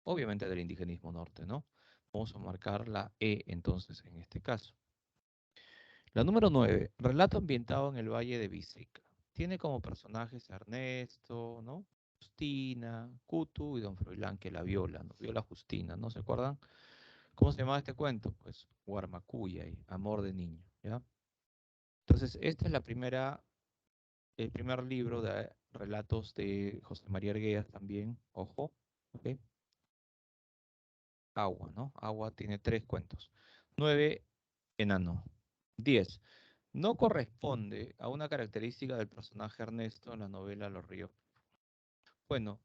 obviamente, del indigenismo norte, ¿no? Vamos a marcar la E entonces en este caso. La número 9, relato ambientado en el Valle de Biseca. Tiene como personajes a Ernesto, ¿no? Justina, Cutu y Don Froilán, que la viola, ¿no? Viola a Justina, ¿no? ¿Se acuerdan? ¿Cómo se llamaba este cuento? Pues Guarmacuyay, Amor de Niño, ¿ya? Entonces, esta es el primer libro de relatos de José María Arguedas también, ojo, ¿ok? Agua, ¿no? Agua tiene 3 cuentos. 9, enano. 10. No corresponde a una característica del personaje Ernesto en la novela Los Ríos. Bueno,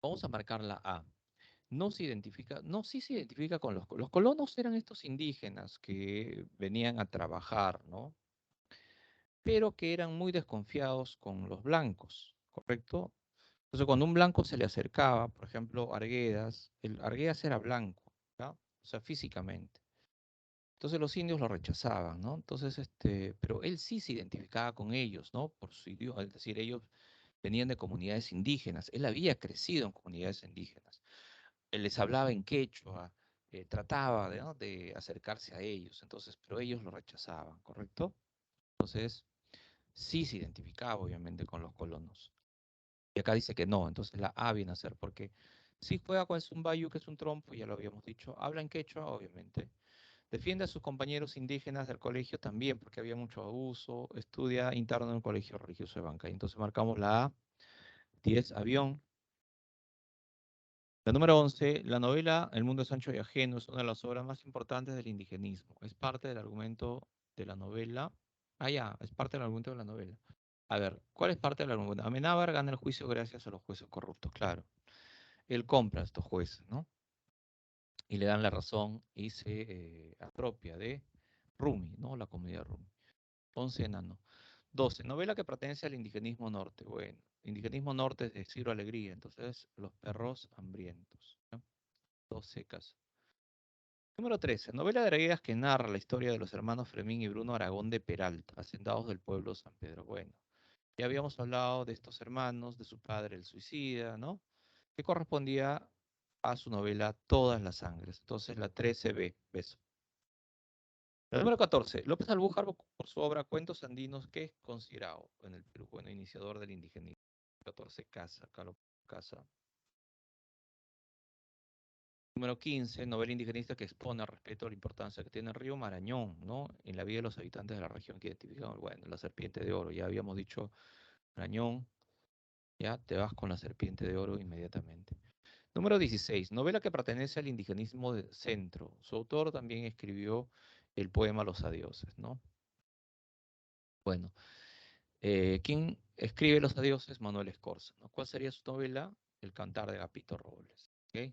vamos a marcar la A. No se identifica, no, sí se identifica con los colonos, eran estos indígenas que venían a trabajar, ¿no? Pero que eran muy desconfiados con los blancos, ¿correcto? Entonces, cuando un blanco se le acercaba, por ejemplo, Arguedas, el Arguedas era blanco, ¿ya? O sea, físicamente. Entonces los indios lo rechazaban, ¿no? Entonces, pero él sí se identificaba con ellos, ¿no? Por su idioma, es decir, ellos venían de comunidades indígenas, él había crecido en comunidades indígenas, él les hablaba en quechua, trataba de, ¿no? de acercarse a ellos, entonces, pero ellos lo rechazaban, ¿correcto? Entonces, sí se identificaba obviamente con los colonos. Y acá dice que no, entonces la A viene a ser, porque sí juega con el zumbayu, que es un trompo, ya lo habíamos dicho, habla en quechua, obviamente. Defiende a sus compañeros indígenas del colegio también, porque había mucho abuso. Estudia interno en un colegio religioso de Banca. Entonces marcamos la A. 10, avión. La número 11, la novela El mundo es ancho y ajeno es una de las obras más importantes del indigenismo. Es parte del argumento de la novela. Ah, ya, es parte del argumento de la novela. A ver, ¿cuál es parte del argumento? Amenábar gana el juicio gracias a los jueces corruptos, claro. Él compra a estos jueces, ¿no? Y le dan la razón y se apropia de Rumi, ¿no? La comunidad Rumi. 11, enano. 12, novela que pertenece al indigenismo norte. Bueno, indigenismo norte es de Ciro Alegría, entonces Los perros hambrientos, ¿no? 12 casos. Número 13, novela de Arguedas que narra la historia de los hermanos Fermín y Bruno Aragón de Peralta, hacendados del pueblo San Pedro. Bueno, ya habíamos hablado de estos hermanos, de su padre el suicida, ¿no? Que correspondía a su novela Todas las Sangres. Entonces la 13B, beso. La número 14, López Albújar por su obra Cuentos Andinos, que es considerado en el Perú, bueno, iniciador del indigenismo. 14, Casa, Carlos Casa. Número 15, novela indigenista que expone al respeto a la importancia que tiene el río Marañón, ¿no? En la vida de los habitantes de la región que identifican, bueno, la serpiente de oro. Ya habíamos dicho Marañón, ya te vas con la serpiente de oro inmediatamente. Número 16, novela que pertenece al indigenismo de centro. Su autor también escribió el poema Los Adioses, ¿no? Bueno, ¿quién escribe Los Adioses? Manuel Escorza, ¿no? ¿Cuál sería su novela? El Cantar de Agapito Robles. ¿Ok?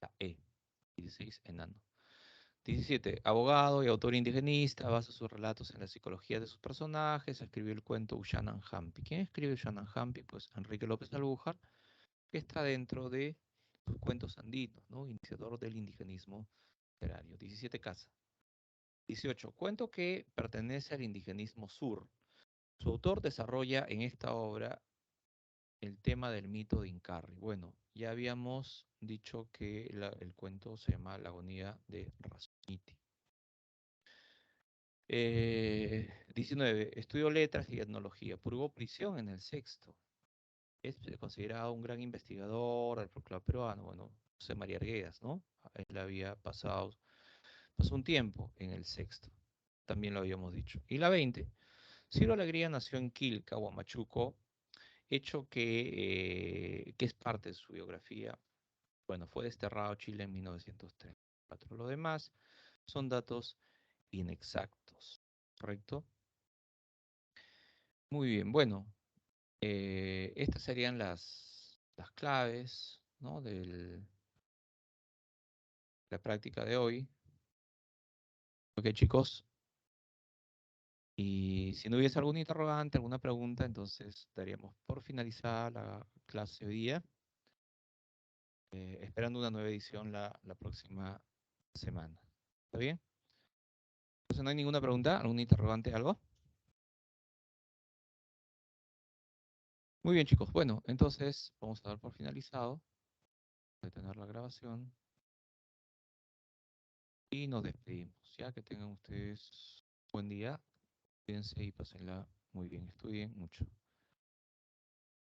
La E. 16, enano. 17, abogado y autor indigenista, basa sus relatos en la psicología de sus personajes, escribió el cuento Ushanan Hampi. ¿Quién escribe Ushanan Hampi? Pues Enrique López Albújar, que está dentro de sus cuentos andinos, ¿no? Iniciador del indigenismo literario. 17, casa. 18, cuento que pertenece al indigenismo sur. Su autor desarrolla en esta obra el tema del mito de Incarri. Bueno, ya habíamos dicho que el cuento se llama La agonía de Rasuniti. 19. Estudió letras y etnología. Purgó prisión en el sexto. Es considerado un gran investigador del folclore peruano. Bueno, José María Arguedas, ¿no? Él había pasado un tiempo en el sexto. También lo habíamos dicho. Y la 20. Ciro Alegría nació en Quilca, Huamachuco, hecho que es parte de su biografía. Bueno, fue desterrado a Chile en 1934. Lo demás son datos inexactos, ¿correcto? Muy bien, bueno, estas serían las claves, ¿no? De la práctica de hoy. Ok, chicos, y si no hubiese algún interrogante, alguna pregunta, entonces daríamos por finalizada la clase hoy día, esperando una nueva edición la próxima semana. ¿Está bien? Entonces, ¿no hay ninguna pregunta? ¿Algún interrogante? ¿Algo? Muy bien, chicos. Bueno, entonces vamos a dar por finalizado, detener la grabación y nos despedimos. Ya que tengan ustedes buen día, cuídense y pásenla muy bien. Estudien mucho.